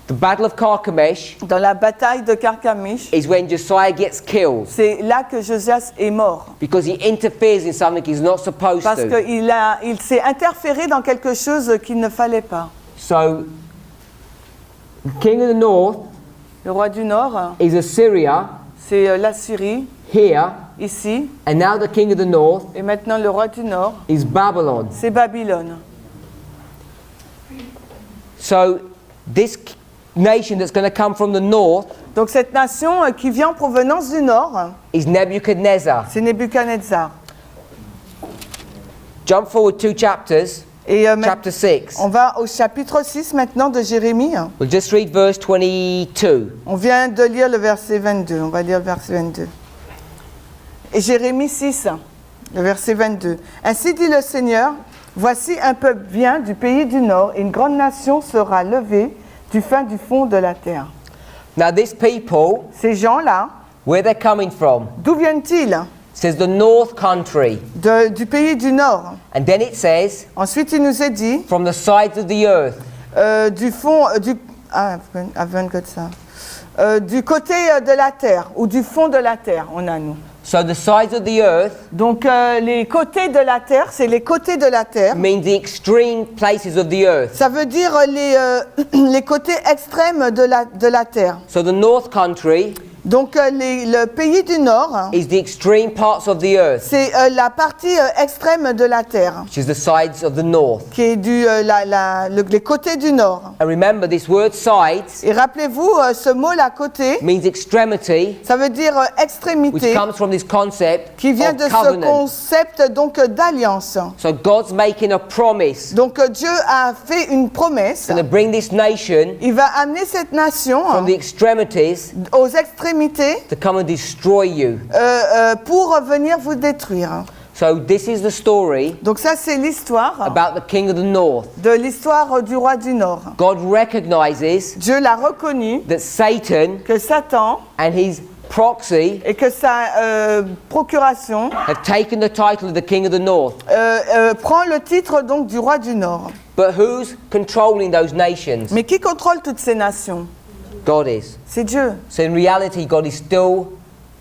The battle of Carchemish Dans la bataille de Carchemish, is when Josiah gets killed c'est là que Josias est mort. because he interferes in something he's not supposed Parce to. qu'il s'est interféré dans quelque chose qu'il ne fallait pas. So, the king of the north Le roi du Nord, is Assyria c'est l'Assyrie, here, ici. and now the king of the north Et maintenant, le roi du Nord, is Babylon. c'est Babylone. So, this nation that's going to come from the north Donc cette nation qui vient en provenance du Nord, is Nebuchadnezzar. c'est Nebuchadnezzar. Jump forward 2 chapters, Et chapter 6. on va au chapitre 6 maintenant de Jérémie. We'll just read verse 22. On vient de lire le verset 22. On va lire le verset 22. Et Jérémie 6, le verset 22. Ainsi dit le Seigneur, voici un peuple vient du pays du Nord, et une grande nation sera levée du fin du fond de la terre. Now, this people, Ces gens-là, where they're coming from, d'où viennent-ils? says the north country. Du pays du Nord. And then it says, Ensuite, il nous est dit, from the sides of the earth. du fond, haven't got ça. Du côté de la terre, ou du fond de la terre, on a nous. So the sides of the earth Donc les côtés de la terre, c'est les côtés de la terre. means the extreme places of the earth. Ça veut dire les côtés extrêmes de la terre. So the north country Donc le pays du Nord, is the extreme parts of the earth, c'est la partie extrême de la terre, which is the sides of the north. qui est les côtés du Nord. And remember, this word sides Et rappelez-vous, ce mot-là, côté, means extremity, ça veut dire which extrémité, comes from this concept qui vient of de ce covenant. concept donc d'alliance. So God's making a promise Donc Dieu a fait une promesse. to bring this nation Il va amener cette nation from the extremities aux extrémités to come and destroy you. pour venir vous détruire. So this is the story Donc ça, c'est l'histoire about the king of the north. de l'histoire du roi du Nord. God recognizes Dieu l'a reconnu that Satan que Satan and his proxy et que sa procuration have taken the title of the king of the north. prend le titre donc du roi du Nord. But who's controlling those nations? Mais qui contrôle toutes ces nations? God is. C'est Dieu. So in reality, God is still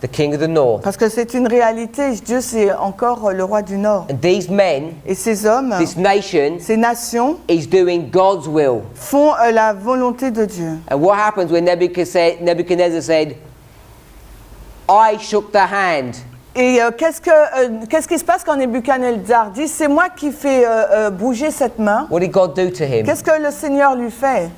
the king of the north. Parce que c'est une réalité. Dieu, c'est encore le roi du Nord. And these men, Et ces hommes, this nation, ces nations is doing God's will. font la volonté de Dieu. And what happens when Nebuchadnezzar said, I shook the hand? Et qu'est-ce qui se passe quand Nebuchadnezzar dit c'est moi qui fais bouger cette main? What did God do to him? Qu'est-ce que le Seigneur lui fait?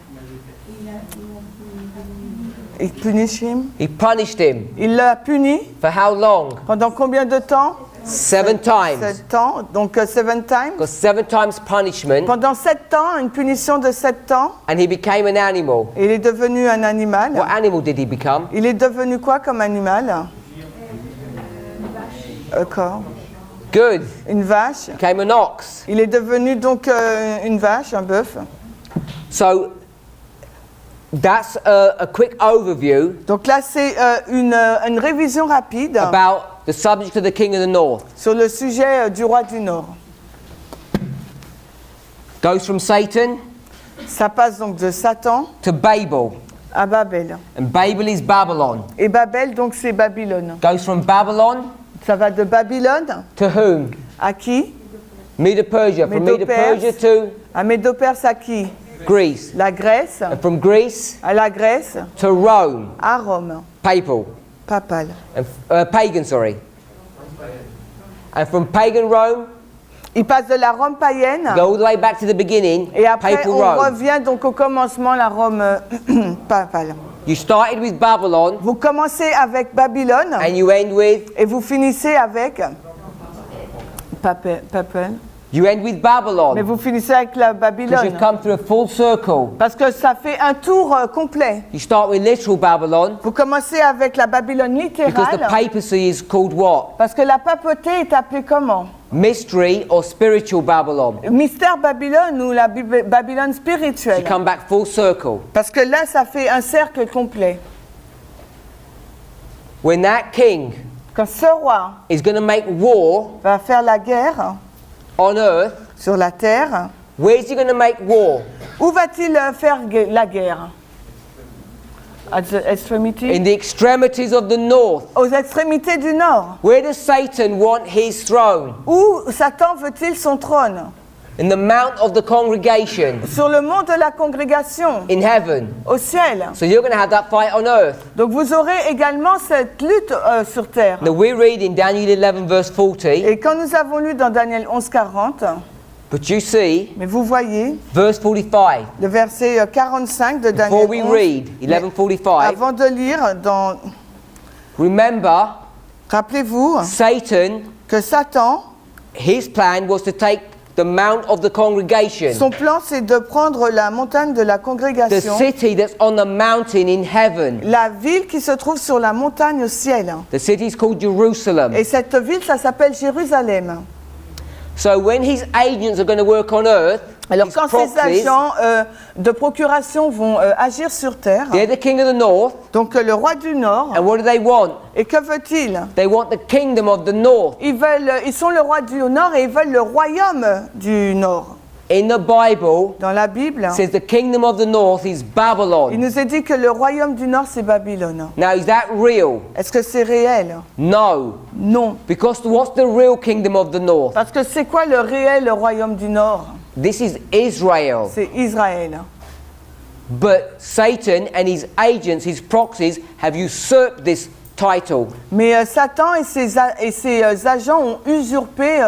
Il punit him. He punished him. Il l'a puni For how long? pendant combien de temps? 7 times. 7 ans. Donc 7 times. Got 7 times punishment, Pendant 7 ans, une punition de 7 ans. and he became an animal. Il est devenu un animal. What animal did he become? Il est devenu quoi comme animal? Un corps. Good. Une vache. Became an ox. Il est devenu donc une vache, un bœuf. So that's a quick overview Donc là, c'est une révision rapide about the subject of the king of the north. sur le sujet du roi du Nord. Goes from Satan Ça passe donc de Satan to Babel. à Babel. And Babel is Babylon. Et Babel, donc c'est Babylone. Goes from Babylon Ça va de Babylone to whom? à qui? Medo-Persia. From Medo-Perse. Medo-Persia to À Médo-Perse à qui? Greece. la Grèce, And from Greece à la Grèce, to Rome, à Rome, papal. papal. And, pagan, sorry. And from pagan Rome, Il passe de la Rome païenne, go all the way back to the beginning, et après papal on Rome. revient donc au commencement, la Rome papale. You started with Babylon Vous commencez avec Babylone, and you end with et vous finissez avec papal. you end with Mais Babylon. vous finissez avec la Because you've Babylone. come through a full circle. Parce que ça fait un tour complet. You start with literal Babylon Vous commencez avec la Babylone because the littérale. papacy is called what? Parce que la papauté est appelée comment? Mystery or spiritual Babylon. Mystère Babylone ou la Babylone You spirituelle. come back full circle. Parce que là, ça fait un cercle complet. When that king Quand ce roi is going to make war va faire la guerre on earth, sur la terre, where's he going to make war? où va-t-il faire la guerre? At the extremity? In the extremities of the north. Aux extrémités du nord. Where does Satan want his throne? Où Satan veut-il son trône? In the mount of the congregation Sur le mont de la congrégation, in heaven. au ciel. So you're going to have that fight on earth. Donc vous aurez également cette lutte sur terre. Now we read in Daniel 11 verse 40, Et quand nous avons lu dans Daniel 11, 40, but you see, mais vous voyez verse 45, le verset 45 de before Daniel we 11, read, mais 11:45, avant de lire, remember, rappelez-vous Satan, que Satan, his plan was to take the mount of the congregation, son plan c'est de prendre la montagne de la the congrégation, city that's on the mountain in heaven. la ville qui se trouve sur la montagne au ciel. The city is called Jerusalem. Et cette ville, ça s'appelle Jérusalem. So when his agents are going to work on earth, Alors his quand ces proxies, agents de procuration vont agir sur terre, they're the king of the north, donc le roi du Nord, and what do they want? et que veut-il? They want the kingdom of the north. Ils sont le roi du Nord et ils veulent le royaume du Nord. In the Bible, Dans la Bible, it says the kingdom of the north is il Babylon. nous est dit que le royaume du Nord, c'est Babylone. Now, is that real? Est-ce que c'est réel? No. Non. Because what's the real kingdom of the north? Parce que c'est quoi le réel royaume du Nord? This is Israel. C'est Israël. But Satan and his agents, his proxies, have usurped this title. Mais Satan et ses agents ont usurpé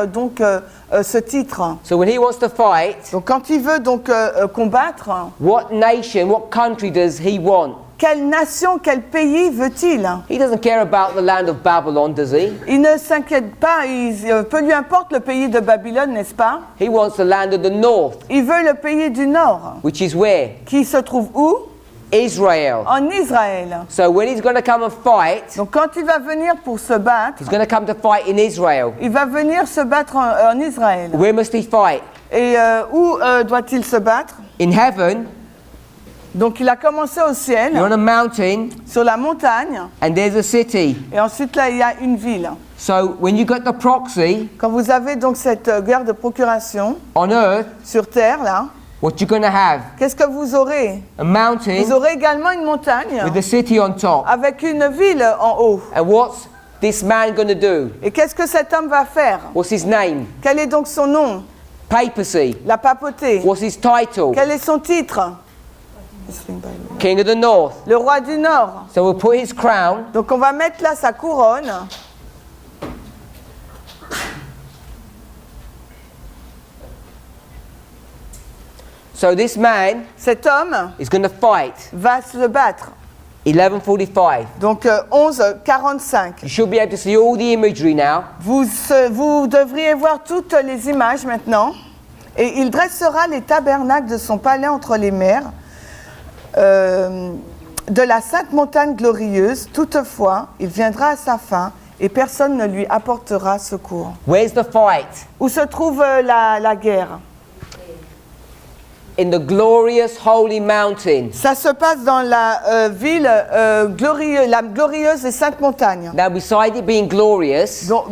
ce titre. So when he wants to fight, Donc quand il veut donc combattre, what nation, what country does he want? quelle nation, quel pays veut-il? He doesn't care about the land of Babylon, does he? Il ne s'inquiète pas, peu lui importe le pays de Babylone, n'est-ce pas? He wants the land of the north, Il veut le pays du Nord, which is where? qui se trouve où? Israel. En Israël. So when he's going to come and fight, Donc quand il va venir pour se battre, he's going to come to fight in Israel. il va venir se battre en Israël. Where must he fight? Et où doit-il se battre? In heaven, Donc il a commencé au ciel, you're on a mountain, sur la montagne, and there's a city. et ensuite là il y a une ville. So when you got the proxy Quand vous avez donc cette guerre de procuration on earth, sur terre là, what you going to have? qu'est-ce que vous aurez? A mountain Vous aurez également une montagne with a city on top. avec une ville en haut. And what's this man going to do? Et qu'est-ce que cet homme va faire? What's his name? Quel est donc son nom? Papacy. La papauté. What's his title? Quel est son titre? King of the North. Le roi du Nord. So we'll put his crown Donc on va mettre là sa couronne. So this man Cet homme is going to fight. va se battre. 11:45. Donc 11:45. You should be able to see all the imagery now. Vous devriez voir toutes les images maintenant. Et il dressera les tabernacles de son palais entre les mers, de la sainte montagne glorieuse. Toutefois, il viendra à sa fin et personne ne lui apportera secours. Where's the fight? Où se trouve la guerre? In the glorious holy mountain. Ça se passe dans la ville glorieuse, la glorieuse et sainte montagne. Now, beside it being glorious, Donc,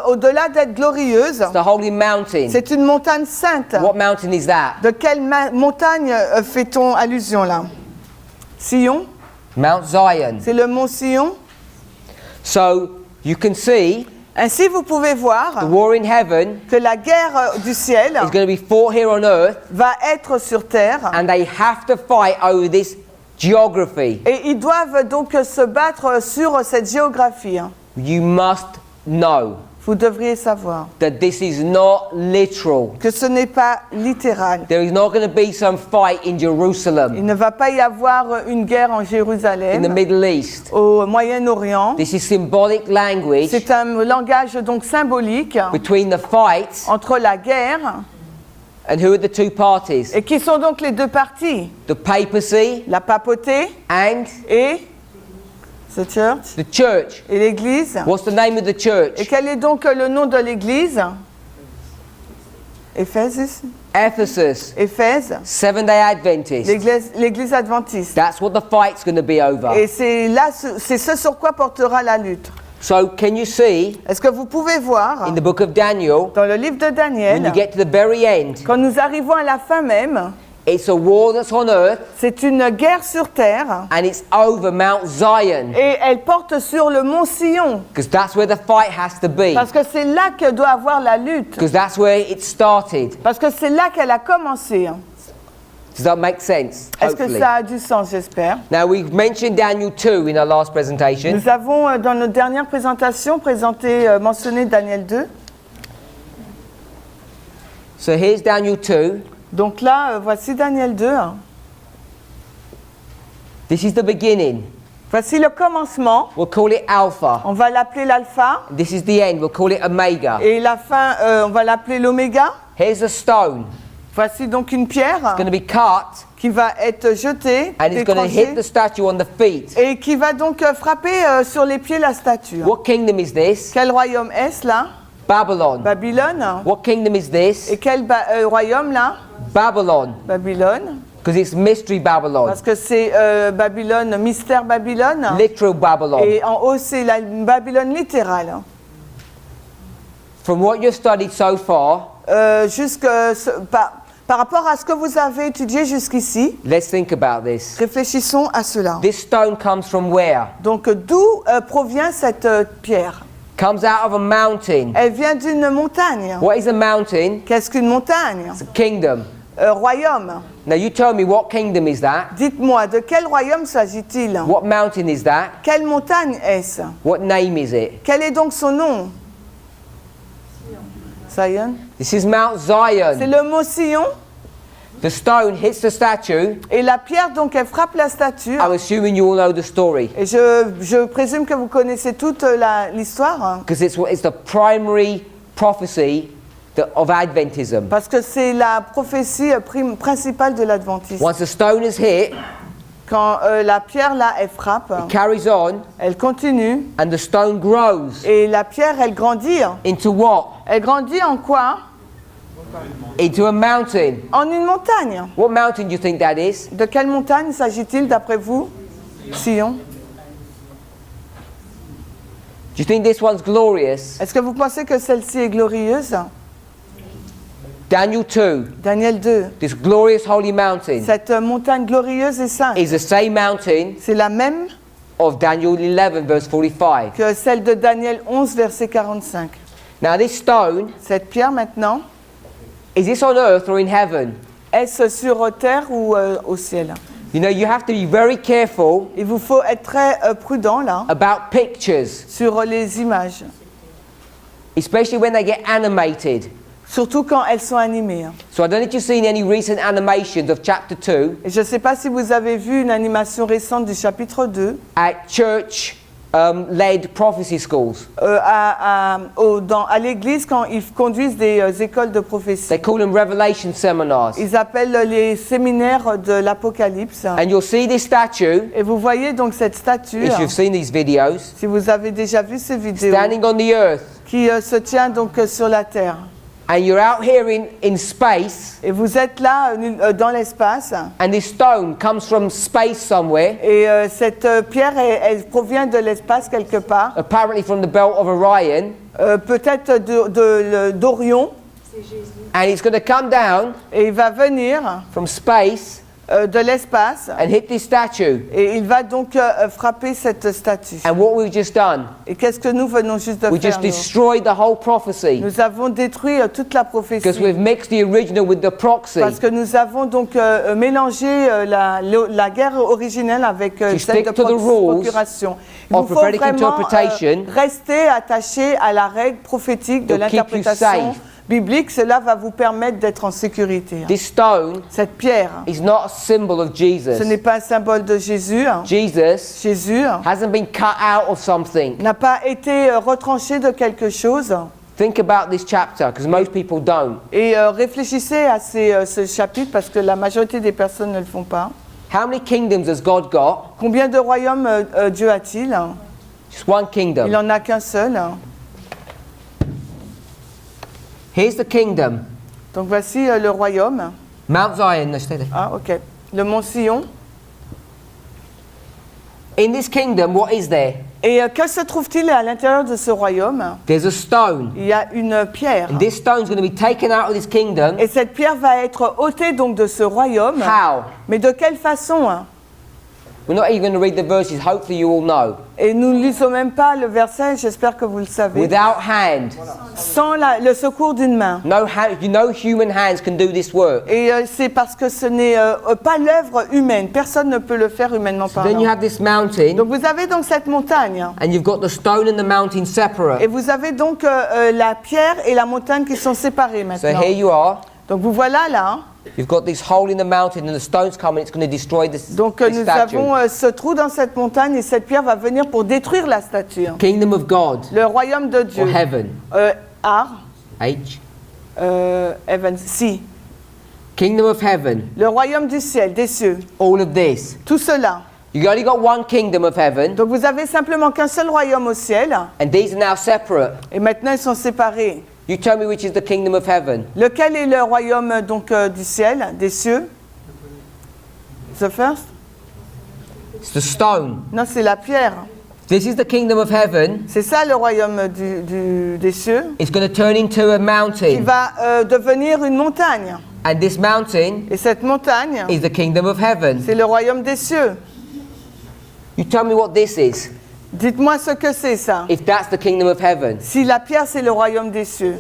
au-delà d'être glorieuse, the holy mountain. c'est une montagne sainte. What mountain is that? De quelle montagne fait-on allusion là? Sion? Mount Zion. C'est le mont Sion. So you can see Ainsi, vous pouvez the voir war in heaven que la guerre du ciel is going to be fought here on earth, va être sur terre and they have to fight over this geography. et ils doivent donc se battre sur cette géographie. You must know Vous devriez savoir that this is not literal. que ce n'est pas littéral. There is not going to be some fight in Il Jerusalem, ne va pas y avoir une guerre en in the Jérusalem, Middle East. au Moyen-Orient. This is symbolic language C'est un langage donc symbolique between the fight entre la guerre and who are the two parties? et qui sont donc les deux parties, The papacy la papauté and et the church the church. et l'Église. What's the name of the Et church? quel est donc le nom de l'Église? Éphèse. Ephesus, Éphèse, Seventh-day Adventist. l'Église adventiste. That's what the fight's going to be over. Et c'est là, c'est ce sur quoi portera la lutte. So can you see Est-ce que vous pouvez voir in the book of Daniel, dans le livre de when Daniel, you get to the very end, quand nous arrivons à la fin même, it's a war that's on earth c'est une guerre sur terre and it's over Mount Zion, et elle porte sur le mont Sion. because that's where the fight has to be, Parce que c'est là que doit avoir la lutte. because that's where it started. Parce que c'est là qu'elle a commencé. Does that make sense? Est-ce que Hopefully. ça a du sens, j'espère? Now we've mentioned Daniel 2 in our last presentation. Nous avons, dans notre dernière présentation, mentionné Daniel 2. So here's Daniel 2. Donc là, voici Daniel 2. This is the beginning. Voici le commencement. We'll call it Alpha. On va l'appeler l'alpha. This is the end. We'll call it Omega. Et la fin, on va l'appeler l'oméga. Here's a stone. Voici donc une pierre It's going to be cut qui va être jetée, and it's going to hit décrochée, the statue on the feet. et qui va donc frapper sur les pieds la statue. What kingdom is this? Quel royaume est-ce là? Babylon. Babylone. What kingdom is this? Et quel royaume là? Babylon. Babylone. Because it's mystery Babylon. Parce que c'est Babylone, mystère Babylone. Literal Babylon. Et en haut, c'est la Babylone littérale. From what you've studied so far, Par rapport à ce que vous avez étudié jusqu'ici, let's think about this. réfléchissons à cela. This stone comes from where? Donc, d'où provient cette pierre? Comes out of a mountain. Elle vient d'une montagne. What is a mountain? Qu'est-ce qu'une montagne? It's a kingdom. Royaume. Now you tell me, what kingdom is that? Dites-moi, de quel royaume s'agit-il? What mountain is that? Quelle montagne est-ce? What name is it? Quel est donc son nom? Sion. This is Mount C'est Zion. le mot Sion. The stone hits the statue. Et la pierre, donc, elle frappe la statue. I'm assuming you all know the story. Et je présume que vous connaissez toute l'histoire. Because it's the primary prophecy of Adventism. Parce que c'est la prophétie principale de l'adventisme. Once the stone is hit, Quand la pierre, là, elle frappe, it carries on, elle continue. and the stone grows Et la pierre, elle grandit. into what? Elle grandit en quoi? Into a mountain. En une montagne. What mountain do you think that is? De quelle montagne s'agit-il d'après vous? Sion. Do you think this one's glorious? Est-ce que vous pensez que celle-ci est glorieuse? Daniel 2, Daniel 2. this glorious holy mountain, Cette montagne glorieuse et sainte, is the same mountain c'est la même of Daniel 11, verse 45. que celle de Daniel 11, verset 45. Now, this stone, Cette pierre maintenant, is this on earth or in heaven? est-ce sur terre ou au ciel? You know, you have to be very careful Il vous faut être très prudent là about pictures, sur les images, especially when they get animated. surtout quand elles sont animées. So I don't know if you've seen any recent animations of chapter 2 Et je ne sais pas si vous avez vu une animation récente du chapitre 2 at church led prophecy schools. à l'église quand ils conduisent des écoles de prophétie. They call them revelation seminars. Ils appellent les séminaires de l'Apocalypse. And you'll see this statue, Et vous voyez donc cette statue, if you've seen these videos, si vous avez déjà vu ces vidéos, standing on the earth. qui se tient donc sur la terre. And you're out here in space, Et vous êtes là dans l'espace. and this stone comes from space somewhere, Et cette pierre, elle provient de l'espace quelque part. apparently from the belt of Orion, Peut-être d'Orion. and it's going to come down Et il va venir from space de l'espace and hit this statue. et il va donc frapper cette statue. And what we've just done, Et qu'est-ce que nous venons juste de we faire just nous? destroyed the whole prophecy Nous avons détruit toute la because prophétie we've mixed the original with the proxy. parce que nous avons donc mélangé la guerre originelle avec celle stick de to the rules procuration. Il of vous faut prophetic vraiment interpretation rester attaché à la règle prophétique de will keep you l'interprétation safe. biblique. Cela va vous permettre d'être en sécurité. This stone Cette pierre, is not a symbol of ce n'est Jesus. pas un symbole de Jésus. Jesus Jésus hasn't been cut out of something. n'a pas été retranché de quelque chose. Think about this chapter because most people don't. Et réfléchissez à ce chapitre parce que la majorité des personnes ne le font pas. How many kingdoms has God got? Combien de royaumes Dieu a-t-il? Just one Il kingdom. n'en a qu'un seul. Here's the kingdom. Donc voici le royaume. Mount Zion. No, stay there. Ah, ok. Le mont Sion. In this kingdom, what is there? Et que se trouve-t-il à l'intérieur de ce royaume? There's a stone. Il y a une pierre. And this stone's going to be taken out of this kingdom. Et cette pierre va être ôtée donc de ce royaume. How? Mais de quelle façon? We're not even going to read the verses. Hopefully you all know. Et nous ne lisons même pas le verset, j'espère que vous le savez. Without hand. Sans le secours d'une main. No human hands can do this work. Et c'est parce que ce n'est pas l'œuvre humaine. Personne ne peut le faire humainement Then you parlant. have this mountain, Donc vous avez donc cette montagne. and you've got the stone and the mountain Et separate. vous avez donc la pierre et la montagne qui sont séparées So maintenant. here you are. Donc vous voilà là. You've got this hole in the mountain, and the stone's coming. It's going to destroy this Donc this nous statue. avons ce trou dans cette montagne et cette pierre va venir pour détruire la statue. Kingdom of God Le royaume de Dieu. or heaven. Ar, H. heaven, si. Kingdom of heaven. Le royaume du ciel, des cieux. All of this. Tout cela. You only got one kingdom of heaven, Donc vous avez simplement qu'un seul royaume au ciel. and these are now separate. Et maintenant ils sont séparés. You tell me which is the kingdom of heaven. Lequel est le royaume donc du ciel, des cieux? The first? It's the stone. Non, c'est la pierre. This is the kingdom of heaven. C'est ça le royaume des cieux. It's going to turn into a Qui mountain, va devenir une montagne. and this mountain Et cette montagne, is the kingdom of heaven. c'est le royaume des cieux. You tell me what this is. Dites-moi ce que c'est ça. If that's the kingdom of heaven. Si la pierre, c'est le royaume des cieux.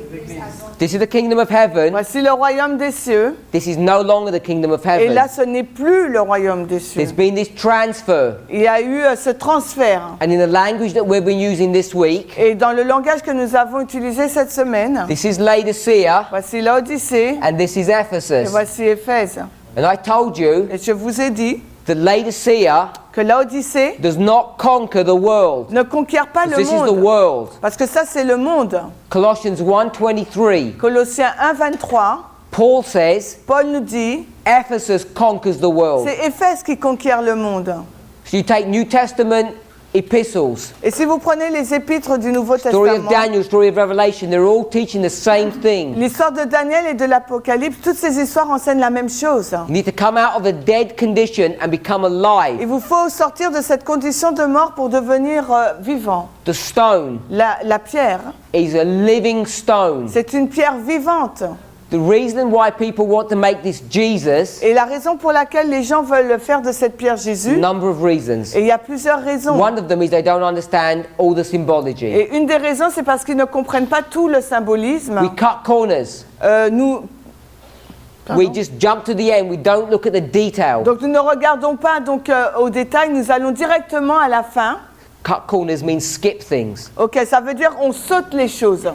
This is the kingdom of heaven. Voici le royaume des cieux. This is no longer the kingdom of Et heaven. là, ce n'est plus le royaume des cieux. There's been this transfer. Il y a eu ce transfert. And in the language that we've been using this week, Et dans le langage que nous avons utilisé cette semaine, this is Laodicea voici l'Odyssée and this is et Ephesus. voici Éphèse. And I told you Et je vous ai dit that Laodicea que l'Odyssée does not conquer the world. ne conquiert pas le This is the monde. world. Parce que ça, c'est le monde. Colossians 1:23. Colossiens 1, 23, Paul says Paul nous dit, Ephesus conquers the world. c'est Éphèse qui conquiert le monde. So you take New Testament epistles, Et si vous prenez les épîtres du Nouveau story of Testament, Daniel, story of Revelation, they're all teaching the same thing. l'histoire de Daniel et de l'Apocalypse, toutes ces histoires enseignent la même chose. You need to come out of a dead condition and become Il alive. vous faut sortir de cette condition de mort pour devenir vivant. The stone La pierre, is a living stone. c'est une pierre vivante. The reason why people want to make this Jesus, Et la raison pour laquelle les gens veulent faire de cette pierre Jésus, number of reasons. et il y a plusieurs raisons. One of them is they don't understand all the symbology. Et une des raisons, c'est parce qu'ils ne comprennent pas tout le symbolisme. We cut corners. Nous, We just jump to the end. We don't look at the detail. donc nous ne regardons pas donc, au détail, nous allons directement à la fin. Cut corners means skip things. Ok, ça veut dire on saute les choses.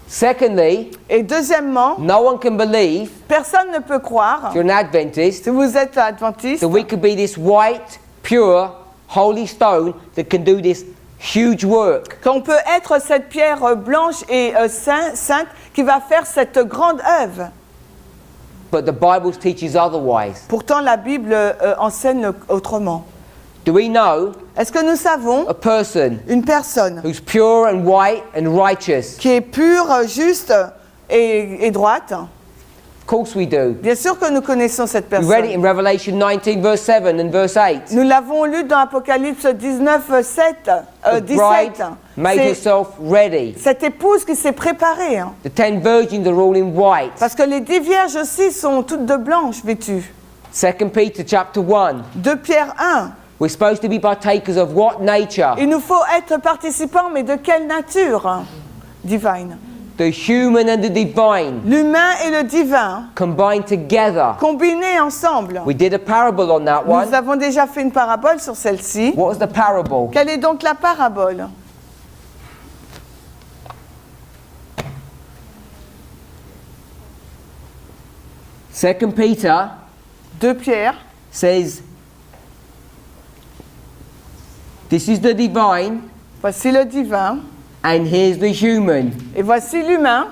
Secondly, Et deuxièmement, no one can believe, personne ne peut croire, if you're an Adventist, si vous êtes adventiste, that we could be this white, pure, holy stone that can do this huge work. qu'on peut être cette pierre blanche et sainte qui va faire cette grande œuvre. But the Bible teaches otherwise. Pourtant, la Bible enseigne autrement. Do we know Est-ce que nous savons a person une personne who's pure and white and righteous? qui est pure, juste et droite? Of course we do. Bien sûr que nous connaissons cette We read it personne. in Revelation 19 verse 7 and verse 8. Nous l'avons lu dans Apocalypse 19, 7, The 17. bride made C'est herself ready. cette épouse qui s'est préparée. The 10 virgins are all in white. Parce que les 10 vierges aussi sont toutes de blanches vêtues. 2 Peter chapter 1. 2 Pierre 1. We're supposed to be partakers of what nature? Il nous faut être participants, mais de quelle nature? Divine. The human and the divine L'humain et le divin, combined together. combinés ensemble. We did a parable on that one. Nous avons déjà fait une parabole sur celle-ci. What was the parable? Quelle est donc la parabole? Second Peter 2 Pierre, says, this is the divine voici le divin, and here's the human. et voici l'humain,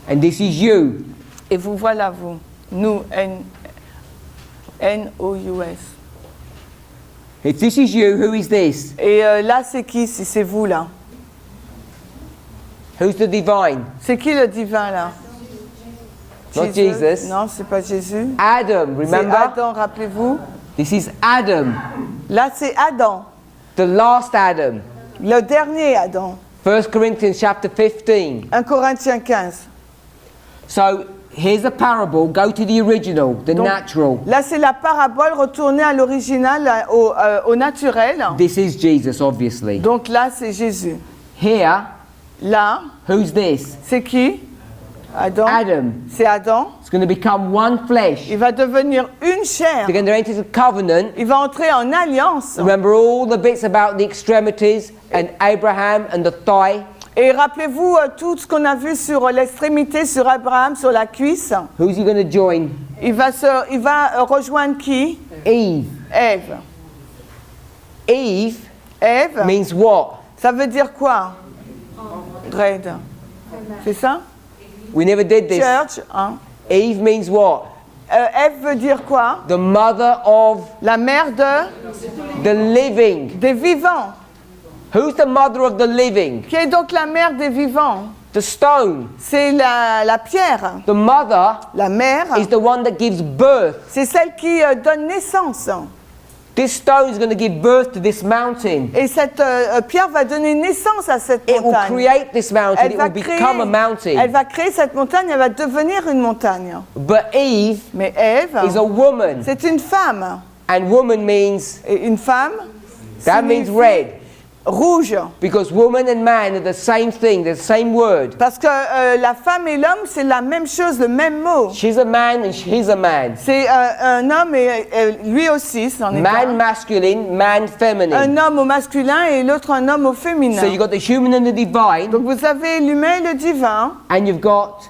And this is you. et vous voilà vous. Nous, N-O-U-S. If this is you, who is this? Et là, c'est qui si c'est vous là? Who's the divine? C'est qui le divin là? Not Jesus. Non, c'est pas Jésus. Adam, C'est remember? Adam, rappelez-vous. This is Adam, Là, c'est Adam, the last Adam. le dernier Adam. 1 Corinthians chapter 15. 1 Corinthiens 15. So here's a parable. Go to the original, the Donc, natural. Là, c'est la parabole retournée à l'original, au naturel. This is Jesus, obviously. Donc là, c'est Jésus. Here, Là, who's this? c'est qui? Adam. Adam. C'est Adam. It's going to become one flesh. Il va devenir une chair. They're going to enter the covenant. Il va entrer en alliance. Remember all the bits about the extremities and Abraham and the thigh? Et rappelez-vous tout ce qu'on a vu sur l'extrémité, sur Abraham, sur la cuisse. Who's he going to join? Il va rejoindre qui? Eve. Ève. Eve Ève, means what? ça veut dire quoi? Red. C'est ça? We never did this. Church. Hein? Eve means what? Ève veut dire quoi? The mother of La mère de, the living. des vivants. Who's the mother of the living? Qui est donc la mère des vivants? The stone. C'est la pierre. The mother La mère, is the one that gives birth. c'est celle qui donne naissance. This stone is going to give birth to this mountain. Et cette pierre va donner naissance à cette It will montagne. create this mountain. Elle It va, will become a elle mountain. va créer cette montagne, elle va devenir une montagne. But Eve Mais Ève, is a woman. c'est une femme. And woman means, Et une femme, that means signifie red. rouge. Because woman and man are the same thing, the same word. Parce que la femme et l'homme, c'est la même chose, le même mot. She's a man and he's a man. C'est un homme et lui aussi, c'en est Man un. masculine, man feminine. Un homme au masculin et l'autre un homme au féminin. So you've got the human and the divine, Donc vous avez l'humain et le divin. and you've got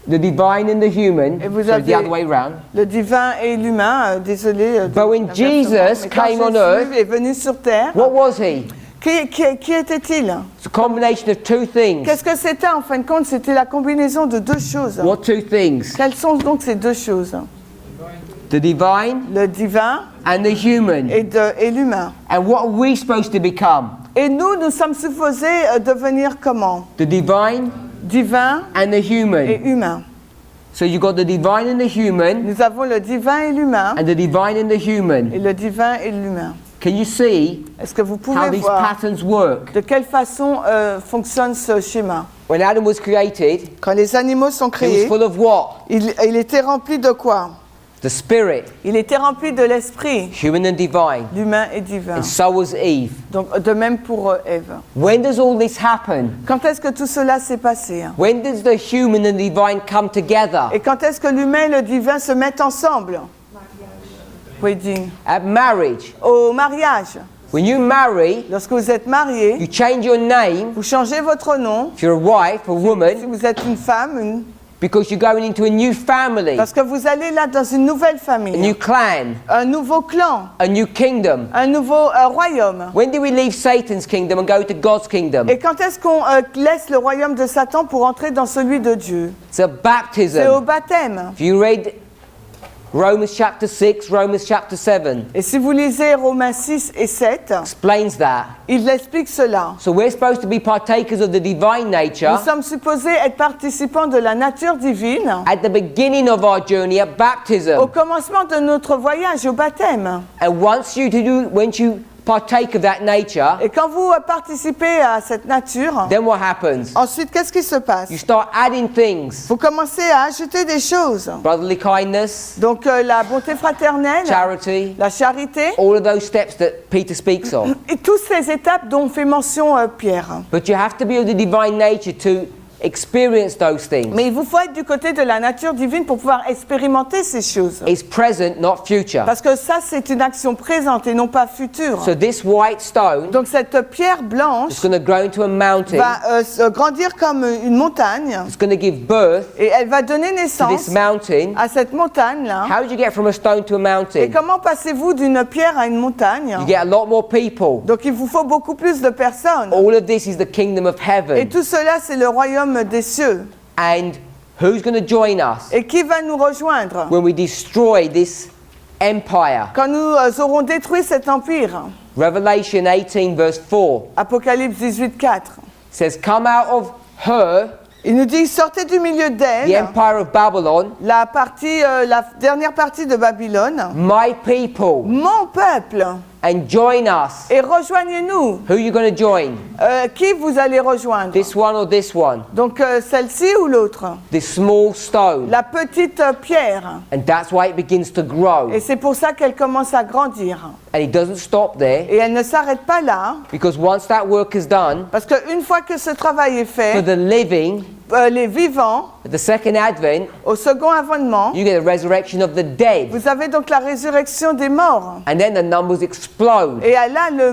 the divine and the human. Et vous So the avez- other way round. Le divin et l'humain, désolé. But when Jesus mais quand came on Jésus earth, est venu sur terre, What was he? qui était-il? It's a combination of two things. Qu'est-ce que c'était en fin de compte? C'était la combinaison de deux choses. What two things? Quelles sont donc ces deux choses? The divine Le divin and the human. et l'humain. And what are we supposed to become? Et nous sommes supposés devenir comment? The divine Divin and the et human. humain. So you've got the divine and the human, Nous avons le divin et l'humain, and the divine and the et human. le divin et l'humain. Can you see Est-ce que vous how pouvez these voir patterns work? de quelle façon fonctionne ce schéma? When Adam was created, Quand les animaux sont he was créés, full of what? il était rempli de quoi? The spirit, Il était rempli de l'esprit, human and divine. l'humain et divin. And so was Eve. Donc de même pour Ève. When does all this happen? Quand est-ce que tout cela s'est passé? When does the human and divine come together? Et quand est-ce que l'humain et le divin se mettent ensemble? Wedding. At marriage. Au mariage. When you marry, Lorsque vous êtes marié, you change your name vous changez votre nom. if you're a wife, a Si woman, vous êtes une femme, because you're going into a new family, parce que vous allez là dans une nouvelle a famille, new clan, un nouveau clan, a new kingdom. un nouveau royaume. When do we leave Satan's kingdom and go to God's kingdom? Et quand est-ce qu'on laisse le royaume de Satan pour entrer dans celui de Dieu? It's a C'est au baptism. baptême. If you read Romans chapter 6, Romans chapter 7, Et si vous lisez Romains 6 et 7, explains that. il explique cela. So we're supposed to be partakers of the divine nature Nous sommes supposés être participants de la nature divine at the beginning of our journey at au baptism. commencement de notre voyage, au baptême. And once you partake of that nature, Et quand vous participez à cette nature, then what happens? ensuite, qu'est-ce qui se passe? You start adding things. Vous commencez à ajouter des choses. Brotherly kindness, Donc la bonté fraternelle, charity, la charité, all of those steps that Peter speaks of. et toutes ces étapes dont fait mention Pierre. But you have to be of the divine nature to experience those things. Mais il vous faut être du côté de la nature divine pour pouvoir expérimenter ces choses. It's present, not future. Parce que ça, c'est une action présente et non pas future. So this white stone Donc cette pierre blanche is going to grow into a mountain. va se grandir comme une montagne It's going to give birth et elle va donner to naissance this mountain. à cette montagne-là. How did you get from a stone to a Et mountain? comment passez-vous d'une pierre à une montagne? You get a lot more people. Donc il vous faut beaucoup plus de personnes. All of this is the kingdom of Et heaven. tout cela, c'est le royaume des cieux. And who's going to join us Et qui va nous rejoindre when we destroy this empire? quand nous aurons détruit cet empire? Revelation 18 verse 4 Apocalypse 18, 4. says, "Come out of her, Il nous dit, sortez du milieu the d'elle, empire of Babylon, la dernière partie de Babylone, my people, mon peuple, and join us." et rejoignez-nous. Who are you going to join? Qui vous allez rejoindre? This one or this one? Donc celle-ci ou l'autre? This small stone. La petite pierre. And that's why it begins to grow. Et c'est pour ça qu'elle commence à grandir. And it doesn't stop there, Et elle ne s'arrête pas là, because once that work is done, parce qu'une fois que ce travail est for fait, the living, les vivants, at the second advent, au second avènement, you get the resurrection of the dead. vous avez donc la résurrection des morts. And then the numbers explode. Et là, le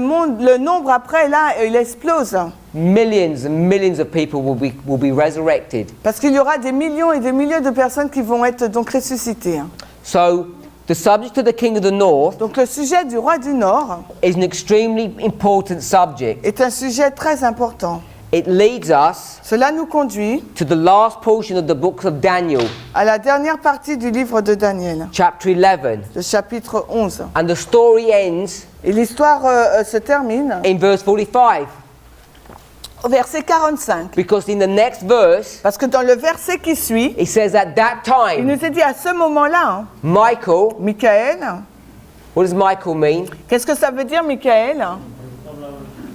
nombre après, là, il explose. Millions and millions of people will be resurrected. Parce qu'il y aura des millions et des milliers de personnes qui vont être donc ressuscitées. So the subject of the king of the north Donc le sujet du roi du Nord is an extremely important subject. est un sujet très important. It leads us Cela nous conduit to the last portion of the book of Daniel, à la dernière partie du livre de Daniel, chapter 11. le chapitre 11. And the story ends Et l'histoire se termine in verse 45. au verset 45. Because in the next verse, Parce que dans le verset qui suit, it says at that il time, nous est dit à ce moment-là, Michael, Michael, what does Michael mean? qu'est-ce que ça veut dire Michael?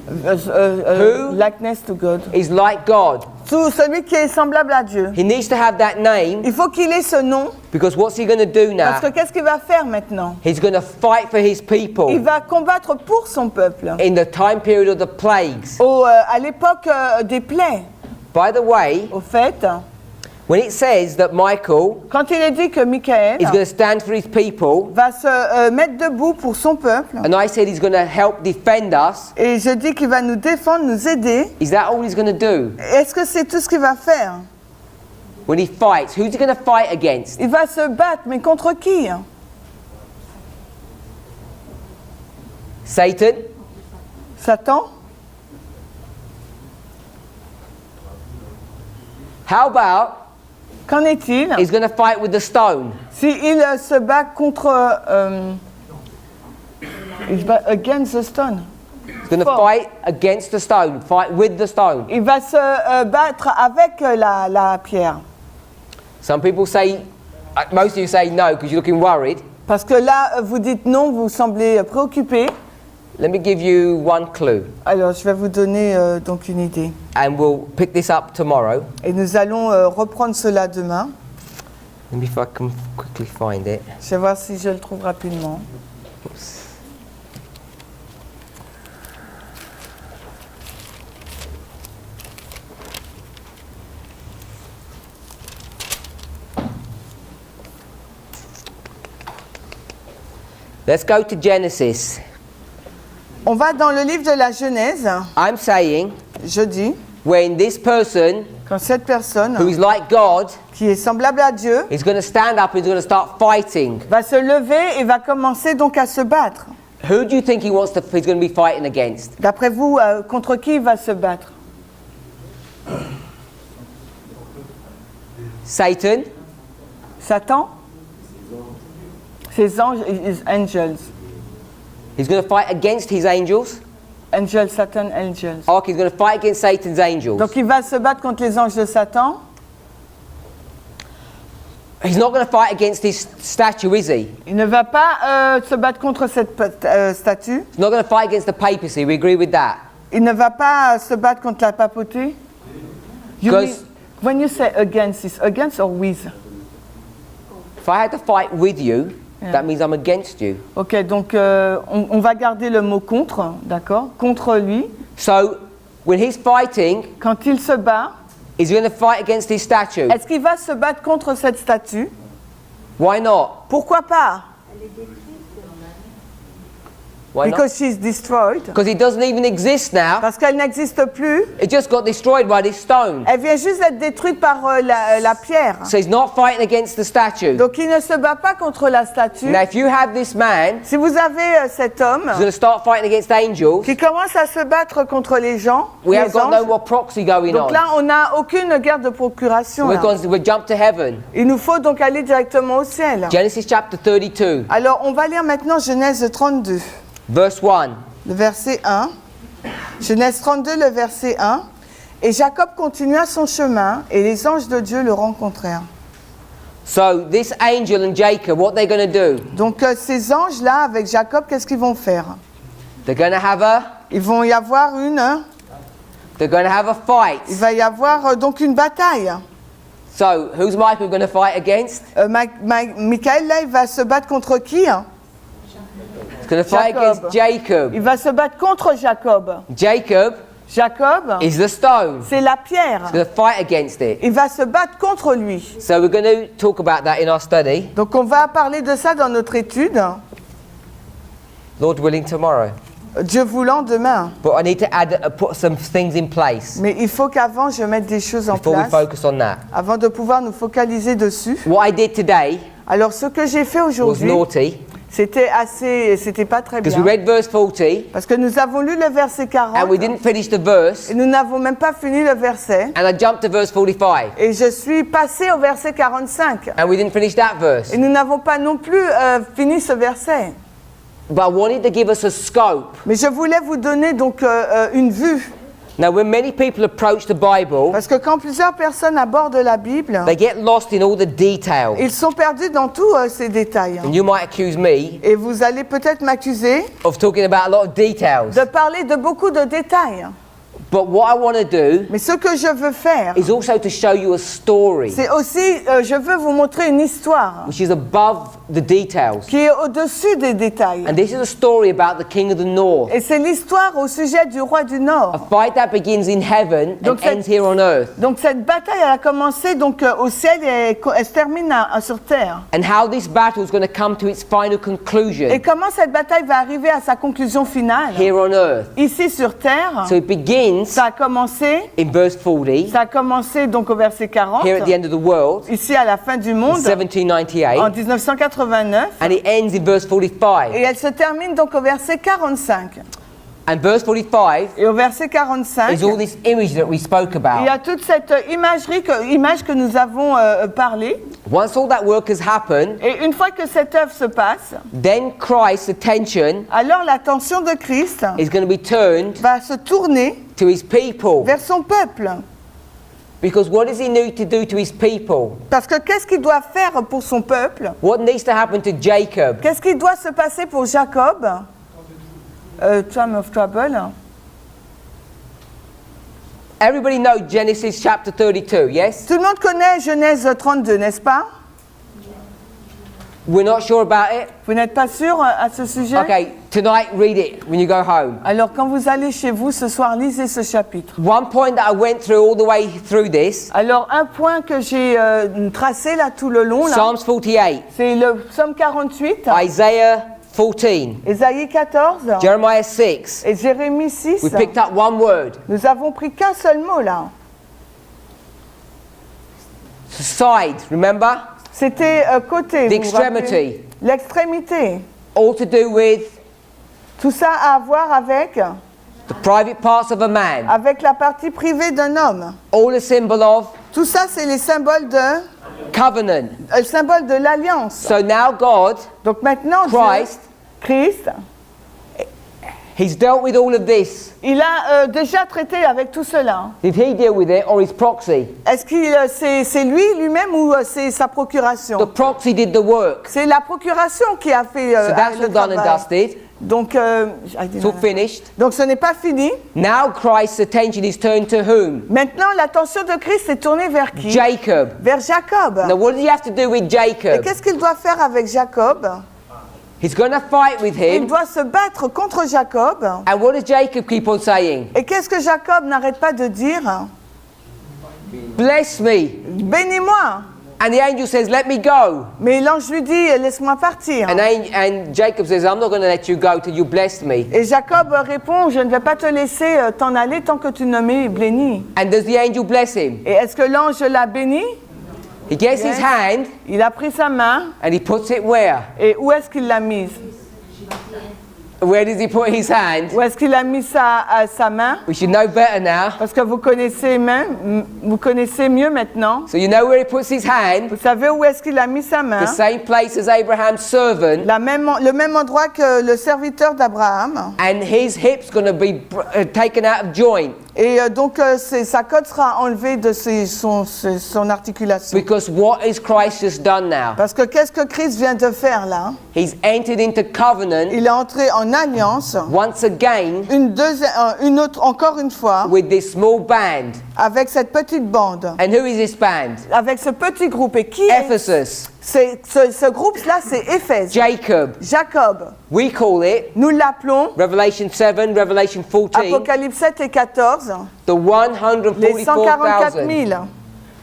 Who? Likeness to God. Is like God. Tout celui qui est semblable à Dieu. He needs to have that name Il faut qu'il ait ce nom, because what's he going to do parce que now? qu'est-ce qu'il va faire maintenant? He's going to fight for his Il people va combattre pour son peuple. in the time period of the plagues. À l'époque des plaies, By the way, au fait, when it says that Michael quand il est dit que Michael is going to stand for his people, va se mettre debout pour son peuple, and I said he's going to help defend us, et je dis qu'il va nous défendre, nous aider, is that all he's going to do? est-ce que c'est tout ce qu'il va faire? When he fights, who's he going to fight against? Il va se battre, mais contre qui? Satan? Satan? How about Qu'en est-il he's going to fight with the stone? s'il se bat contre... il se bat against the stone. He's going to Fort. fight against the stone, fight with the stone. Il va se battre avec la pierre. Some people say, most of you say no because you're looking worried. Parce que là, vous dites non, vous semblez préoccupé. Let me give you one clue, Alors, je vais vous donner donc une idée. and we'll pick this up tomorrow. Et nous allons reprendre cela demain. Let me if I can quickly find it. Je vais voir si je le trouve rapidement. Oops. Let's go to Genesis. On va dans le livre de la Genèse. I'm saying Je dis, when this person quand cette personne who is like God qui est semblable à Dieu is going to stand up and is going to start fighting, va se lever et va commencer donc à se battre. who do you think he's going to be fighting against? D'après vous, contre qui il va se battre? Satan? Satan? Ses anges, his angels. He's going to fight against his angels? Angels, Satan, angels. Okay, he's going to fight against Satan's angels. Donc il va se battre contre les anges de Satan. He's not going to fight against this statue, is he? Il ne va pas se battre contre cette statue. He's not going to fight against the papacy. We agree with that. Il ne va pas se battre contre la papauté. You Because- mean, when you say against, it's against or with? If I had to fight with you, Yeah. that means I'm against you. Ok, donc on va garder le mot contre, d'accord? Contre lui. So, when he's fighting, Quand il se bat, is he going to fight against his statue? est-ce qu'il va se battre contre cette statue? Why not? Pourquoi pas? Why not? Because she's destroyed. Because it doesn't even exist now. Parce qu'elle n'existe plus. It just got destroyed by this stone. Elle vient juste d'être détruite par la pierre. So he's not fighting against the statue. Donc il ne se bat pas contre la statue. Now, if you have this man Si vous avez cet homme who's going to start fighting against angels, qui commence à se battre contre les gens, we les have got no anges, more proxy going donc on. là on n'a aucune guerre de procuration. We're là. going to jump to heaven. Il nous faut donc aller directement au ciel. Genesis chapter 32, Alors on va lire maintenant Genèse 32, verse 1. le verset 1. Genèse 32, le verset 1. Et Jacob continua son chemin et les anges de Dieu le rencontrèrent. So this angel and Jacob, what they're going to do? Donc ces anges-là avec Jacob, qu'est-ce qu'ils vont faire? They're going to have a Ils vont y avoir they're going to have a fight. il va y avoir donc une bataille. So who's Michael going to fight against? Michael, là, il va se battre contre qui? He's going to fight Jacob. against Jacob. Il va se battre contre Jacob. Jacob Jacob, is the stone. c'est la pierre. He's going to fight against it. Il va se battre contre lui. So we're going to talk about that in our study. Donc on va parler de ça dans notre étude. Lord willing, tomorrow. Dieu voulant demain. But I need to put some things in place Mais il faut qu'avant je mette des choses en before we place focus on that. avant de pouvoir nous focaliser dessus. What I did today Alors ce que j'ai fait was aujourd'hui, naughty c'était pas très because bien. we read verse 40 Parce que nous avons lu le verset 40 and we didn't finish the verse, et nous n'avons même pas fini le verset. and I jumped to verse 45 Et je suis passé au verset 45. and we didn't finish that verse. Et nous n'avons pas non plus fini ce verset. But I wanted to give us a scope. Mais je voulais vous donner donc une vue. Now, when many people approach the Bible, Parce que quand plusieurs personnes abordent la Bible, they get lost in all the details. ils sont perdus dans tous ces détails. And you might accuse me Et vous allez peut-être m'accuser of talking about a lot of details. de parler de beaucoup de détails. But what I want to do Mais ce que je veux faire, is also to show you a story c'est aussi, je veux vous montrer une histoire which is above the details. qui est au-dessus des détails. And this is a story about the king of the north. Et c'est l'histoire au sujet du roi du A Nord. fight that begins in heaven and Donc, ends here on earth. Donc cette bataille, elle a commencé donc, au ciel et elle se termine sur terre. And how this battle is going to come to its final Et conclusion comment cette bataille va arriver à sa conclusion finale? here on earth. Ici sur terre, So it begins ça a commencé, in verse 40, ça a commencé donc au verset 40, here at the end of the world, ici à la fin du in monde, en 1798, 1989, and it ends in verse 45. et elle se termine donc au verset 45. And verse 45 Et au verset 45, is all this image that we spoke il y a about. toute cette image que nous avons parlé. Once all that work has happened, Et une fois que cette œuvre se passe, then Christ's attention alors l'attention de Christ is going to be turned va se tourner to his people. vers son peuple. Because what does he need to do to his people? Parce que qu'est-ce qu'il doit faire pour son peuple? What needs to happen to Jacob? Qu'est-ce qui doit se passer pour Jacob? Time of trouble. Everybody knows Genesis chapter 32, yes? Tout le monde connaît Genèse 32, n'est-ce pas? We're not sure about it? Vous n'êtes pas sûr à ce sujet? Okay, tonight read it when you go home. Alors quand vous allez chez vous ce soir, lisez ce chapitre. One point that I went through all the way through this, Alors un point que j'ai tracé là tout le long, là, Psalms 48, c'est le psaume 48, Isaiah 14, Ésaïe 14 Jeremiah 6. et Jérémie 6. We picked up one word, Nous avons pris qu'un seul mot là. side, remember? C'était côté. The vous vous rappelez? extremity. L'extrémité. All to do with Tout ça a à voir avec the private parts of a man. la partie privée d'un homme. All a symbol of Tout ça, c'est les symboles covenant. le symbole de l'alliance. So now God, Donc maintenant, Christ, Christ, He's dealt with all of this. Il a déjà traité avec tout cela. Did he deal with it or his proxy? Est-ce que c'est lui-même ou c'est sa procuration? The proxy did the work. C'est la procuration qui a fait So that's le all done and travail. dusted. Donc, It's all finished. donc ce n'est pas fini. Now Christ's attention is turned to whom? Maintenant, l'attention de Christ est tournée vers qui? Jacob. Vers Jacob. Now what does he have to do with Et Jacob? qu'est-ce qu'il doit faire avec Jacob? He's going to fight with Il him. doit se battre contre Jacob. And what does Jacob keep on saying? Et qu'est-ce que Jacob n'arrête pas de dire? Bless me. Bénis-moi. And the angel says, let me go. Mais l'ange lui dit, laisse-moi partir. And Jacob says, I'm not going to let you go till you blessed me. Et Jacob répond, je ne vais pas te laisser t'en aller tant que tu ne m'es béni. And does the angel bless him? Et est-ce que l'ange l'a béni? He gets his hand Il a pris sa main. and he puts it where? Et où est-ce qu'il l'a mise? Where does he put his hand? Où est-ce qu'il a mis sa main? We should know better now. Parce que vous connaissez mieux maintenant. So you know where he puts his hand? Vous savez où est-ce qu'il a mis sa main? The same place as Abraham's servant. Le même endroit que le serviteur d'Abraham. And his hip's going to be taken out of joint. Et donc sa côte sera enlevée de son articulation. Because what has Christ just done now? Parce que qu'est-ce que Christ vient de faire là? He's entered into covenant Il est entré en alliance, once again encore une fois, with this small band. avec cette petite bande, And who is this band? avec ce petit groupe. Et qui est Ephesus. ce groupe-là? C'est Éphèse. Jacob. Jacob. We call it, Nous l'appelons Revelation 7, Revelation 14, Apocalypse 7 et 14, the les 144 144,000, 000,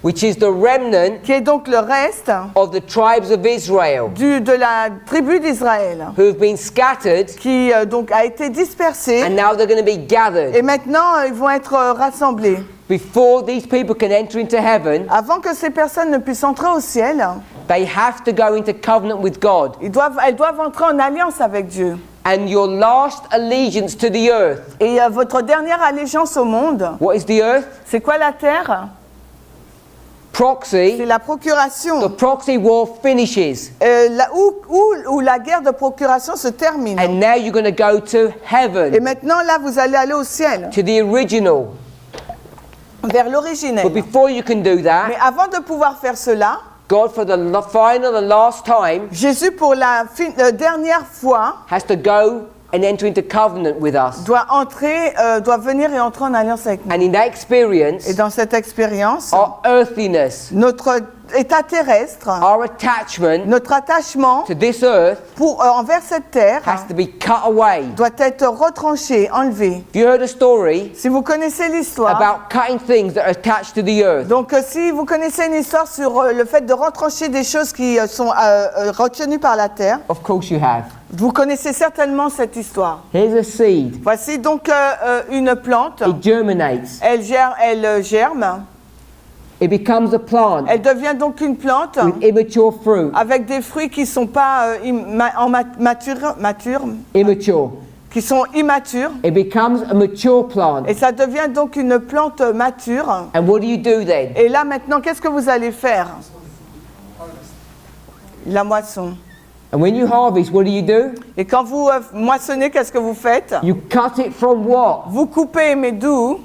which is the remnant qui est donc le reste of the tribes of Israel, de la tribu d'Israël, who have been scattered, qui donc a été dispersée. and now they're going to be gathered. Et maintenant, ils vont être rassemblés. Before these people can enter into heaven, Avant que ces personnes ne puissent entrer au ciel, they have to go into covenant with God. elles doivent entrer en alliance avec Dieu. And your last allegiance to the earth. Et votre dernière allégeance au monde, What is the earth? c'est quoi la terre? C'est Proxy. la procuration. The proxy war finishes. Où la guerre de procuration se termine. And now you're going to go to Et heaven, maintenant, là, vous allez aller au ciel, to the original. vers l'originel. But before you can do Mais that, avant de pouvoir faire cela, God, for the last time, Jésus, pour la dernière fois, has to go and enter into covenant with us. doit venir et entrer en alliance avec nous. And in that experience, Et dans cette expérience, our earthiness, notre état terrestre, our attachment notre attachement to this earth envers cette terre has to be cut away. doit être retranché, enlevé. Have you heard a story Si vous connaissez l'histoire, about cutting things that are attached to the earth? donc si vous connaissez une histoire sur le fait de retrancher des choses qui sont retenues par la terre, Of course you have. vous connaissez certainement cette histoire. Here's a seed. Voici donc une plante, It germinates. elle germe, It becomes a plant elle devient donc une plante with immature fruit. avec des fruits qui sont pas Immature. qui sont immatures, It becomes a mature plant. et ça devient donc une plante mature. And what do you do then? Et là maintenant, qu'est-ce que vous allez faire? La moisson. And when you harvest, what do? Et quand vous moissonnez, qu'est-ce que vous faites? You cut it from what? Vous coupez, mais d'où?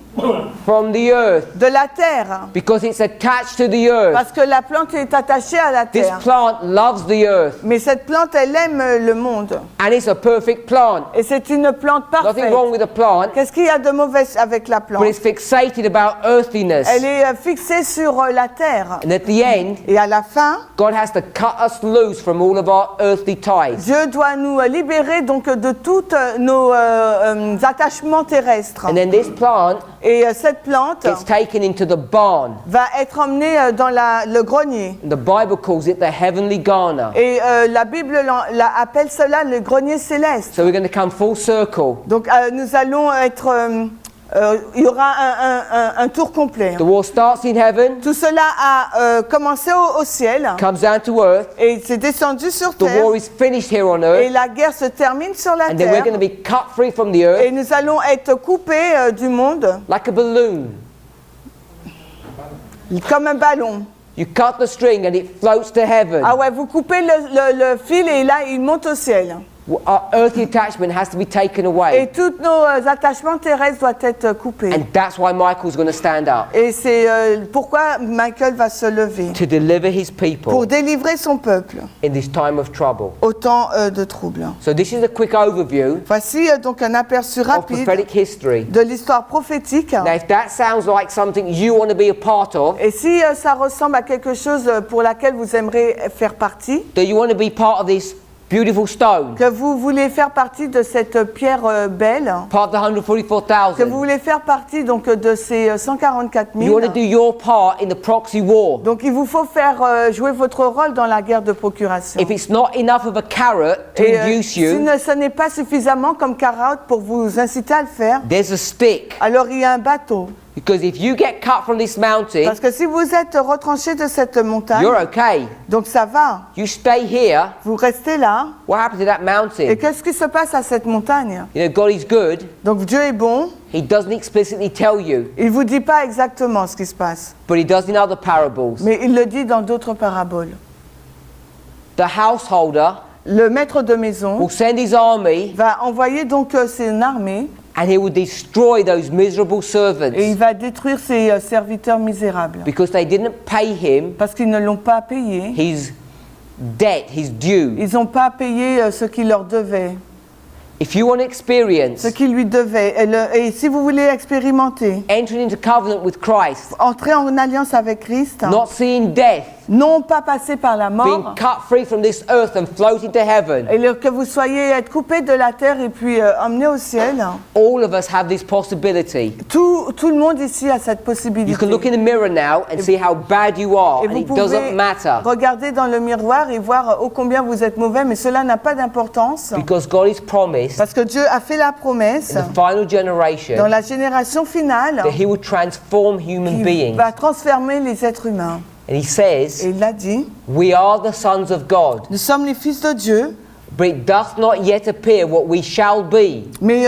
From the earth. De la terre. Because it's attached to the earth. Parce que la plante est attachée à la This terre. plant loves the earth. Mais cette plante, elle aime le monde. And it's a perfect plant. Et c'est une plante Nothing parfaite. wrong with the plant, Qu'est-ce qu'il y a de mauvais avec la but plante? it's fixated about earthiness. Elle est fixée sur la terre. And at the end, Et à la fin, God has to cut us loose from all of our earthly ties. Dieu doit nous libérer donc de tous nos attachements terrestres. And then this plant Et cette plante gets taken into the barn. va être emmenée dans le grenier. The Bible calls it the heavenly garner. Et la Bible appelle cela le grenier céleste. So we're going to come full circle. Donc nous allons être... il y aura un tour complet. The war starts in heaven, Tout cela a commencé au ciel comes down to earth. et c'est descendu sur The terre. war is finished here on Et earth. la guerre se termine sur la And then we're terre. going to be cut free from the Et earth nous allons être coupés du monde like a balloon. comme un ballon. You cut the string and it floats to heaven. Ah ouais, vous coupez le fil et là il monte au ciel. Our earthly attachment has to be taken Et away. tous nos attachements terrestres doivent être coupés. And that's why Michael's going to stand up Et c'est pourquoi Michael va se lever. to deliver his Pour people délivrer son peuple in this time of trouble. au temps de trouble. So this is a quick overview Voici donc un aperçu of rapide prophetic history. de l'histoire prophétique. Now, if that sounds like something you want to be a part of, Et si ça ressemble à quelque chose pour laquelle vous aimeriez faire partie, that you want to be part of this beautiful stone, que vous voulez faire partie de cette pierre belle, part of the que vous 144,000, voulez faire partie donc de ces 144 you want to 000, do your part in the proxy war. donc il vous faut faire jouer votre rôle dans la guerre de procuration. If it's not enough of a carrot to Et induce si you, ce n'est pas suffisamment comme carotte pour vous inciter à le faire, there's a stick. alors il y a un bateau. Because if you get cut from this mountain, Parce que si vous êtes retranché de cette montagne, you're okay. donc ça va, You stay here, vous restez là. what happens to that Et mountain? qu'est-ce qui se passe à cette montagne? You know, God is good. Donc Dieu est bon, He doesn't explicitly tell you, il ne vous dit pas exactement ce qui se passe, but He does in other parables. mais il le dit dans d'autres paraboles. The householder Le maître de maison will send his army va envoyer donc son armée and he will destroy those miserable et il servants va détruire ses serviteurs misérables because they didn't pay him parce qu'ils ne l'ont pas payé. his debt, his due. Ils n'ont pas payé ce qu'il leur devait, If you want to experience ce qu'il lui devait. Et si vous voulez expérimenter, entering into covenant with Christ, entrer en alliance avec Christ, not seeing death, non pas passer par la being mort, cut free from this earth and floating to heaven, et que vous soyez être coupé de la terre et puis emmené au ciel. all of us have this possibility. Tout le monde ici a cette You possibilité. can look in the mirror now and see how bad you are, Et and vous it pouvez doesn't matter regarder dans le miroir et voir ô combien vous êtes mauvais, mais cela n'a pas d'importance because God has promised parce que Dieu a fait la promesse in the final dans generation la génération finale that He will transform human qu'il beings. va transformer les êtres humains. And He says, Et il l'a dit, we are the sons of God, nous sommes les fils de Dieu, but it does not yet appear what we shall be. mais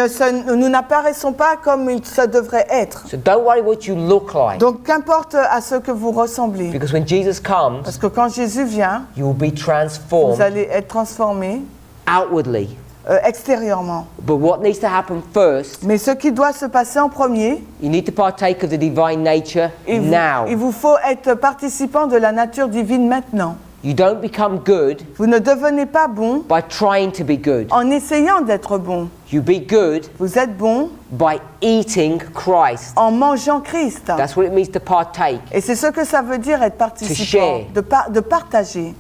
nous n'apparaissons pas comme ça devrait être. So don't worry what you look like, Donc qu'importe à ce que vous ressemblez, because when Jesus comes, parce que quand Jésus vient, you will be vous transformed allez être transformés outwardly. extérieurement. But what needs to happen first, Mais ce qui doit se passer en premier, you need to partake of the divine nature il now. vous faut être participant de la nature divine maintenant. You don't become good Vous ne devenez pas bon by trying to be good. en essayant d'être bon. You be good Vous êtes bon by eating Christ. en mangeant Christ. That's what it means to partake. Et c'est ce que ça veut dire être participant, share. de partager.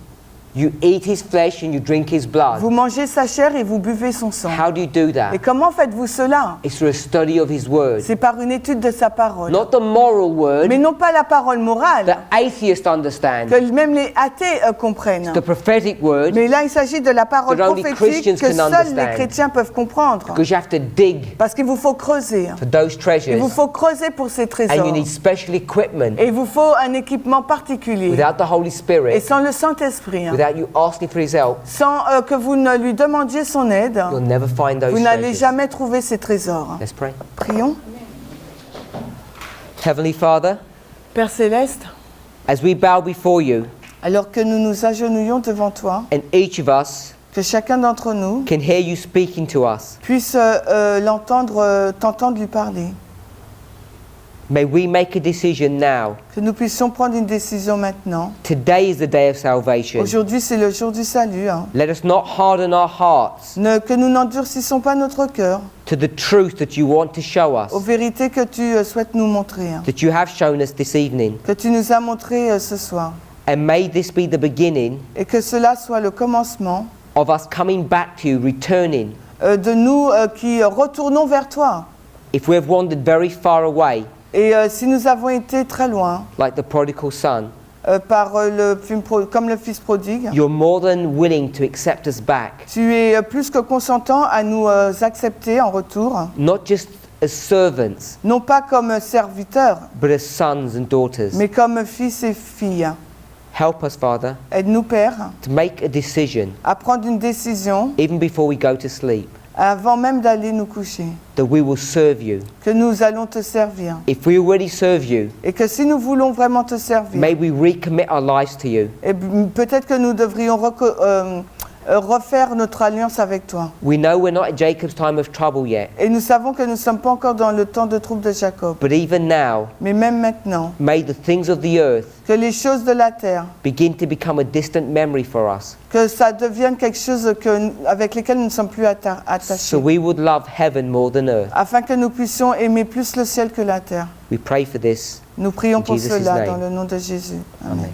You eat His flesh and you drink His blood. Vous mangez sa chair et vous buvez son sang. How do you do Et that? comment faites-vous cela? It's through a study of His word. C'est par une étude de sa parole. Not the moral word Mais non pas la parole morale, that atheists understand, que même les athées comprennent. the prophetic word, Mais là, il s'agit de la parole that only prophétique Christians que can seuls les understand. chrétiens peuvent comprendre. because you have to dig Parce qu'il vous faut creuser. for those Il treasures vous faut creuser pour ces and trésors. you need special equipment. Et il vous faut un équipement particulier. Without the Holy Et Spirit, sans le Saint-Esprit, without you asking for His help, sans que vous ne lui demandiez son aide, you'll never find those vous n'allez treasures. jamais trouver ces trésors. Let's pray. Prions. Heavenly Father, Père Céleste, as we bow before you, alors que nous nous agenouillons devant toi, and each of us que chacun d'entre nous can hear you speaking to us, puisse t'entendre lui parler. may we make a decision now. Que nous puissions prendre une décision maintenant. Today is the day of salvation. Aujourd'hui, c'est le jour du salut. Let us not harden our hearts Que nous n'endurcissons pas notre cœur to the truth that you want to show us, aux vérités que tu souhaites nous montrer, that you have shown us this evening. que tu nous as montrées ce soir. And may this be the beginning Et que cela soit le commencement of us coming back to you, returning. de nous qui retournons vers toi. If we have wandered very far away, Et si nous avons été très loin, like the prodigal son, comme le fils prodigue, you're more than willing to accept us back, tu es plus que consentant à nous accepter en retour, not just as servants, non pas comme serviteurs, but as sons and daughters. mais comme fils et filles. Help us, Father, Aide-nous, Père, to make a decision, à prendre une décision even before we go to sleep, avant même d'aller nous coucher, that we will serve you. que nous allons te servir. If we already serve you, Et que si nous voulons vraiment te servir, may we recommit our lives to you. et peut-être que nous devrions refaire notre alliance avec toi. We know we're not at Jacob's time of trouble yet, Et nous savons que nous ne sommes pas encore dans le temps de trouble de Jacob. but even now, Mais même maintenant, may the things of the earth que les choses de la terre, begin to become a distant memory for us, que ça devienne quelque chose avec lesquels nous ne sommes plus attachés. so we would love heaven more than earth. Afin que nous puissions aimer plus le ciel que la terre. We pray for this. Nous prions In pour Jesus' cela name. dans le nom de Jésus. Amen. Amen.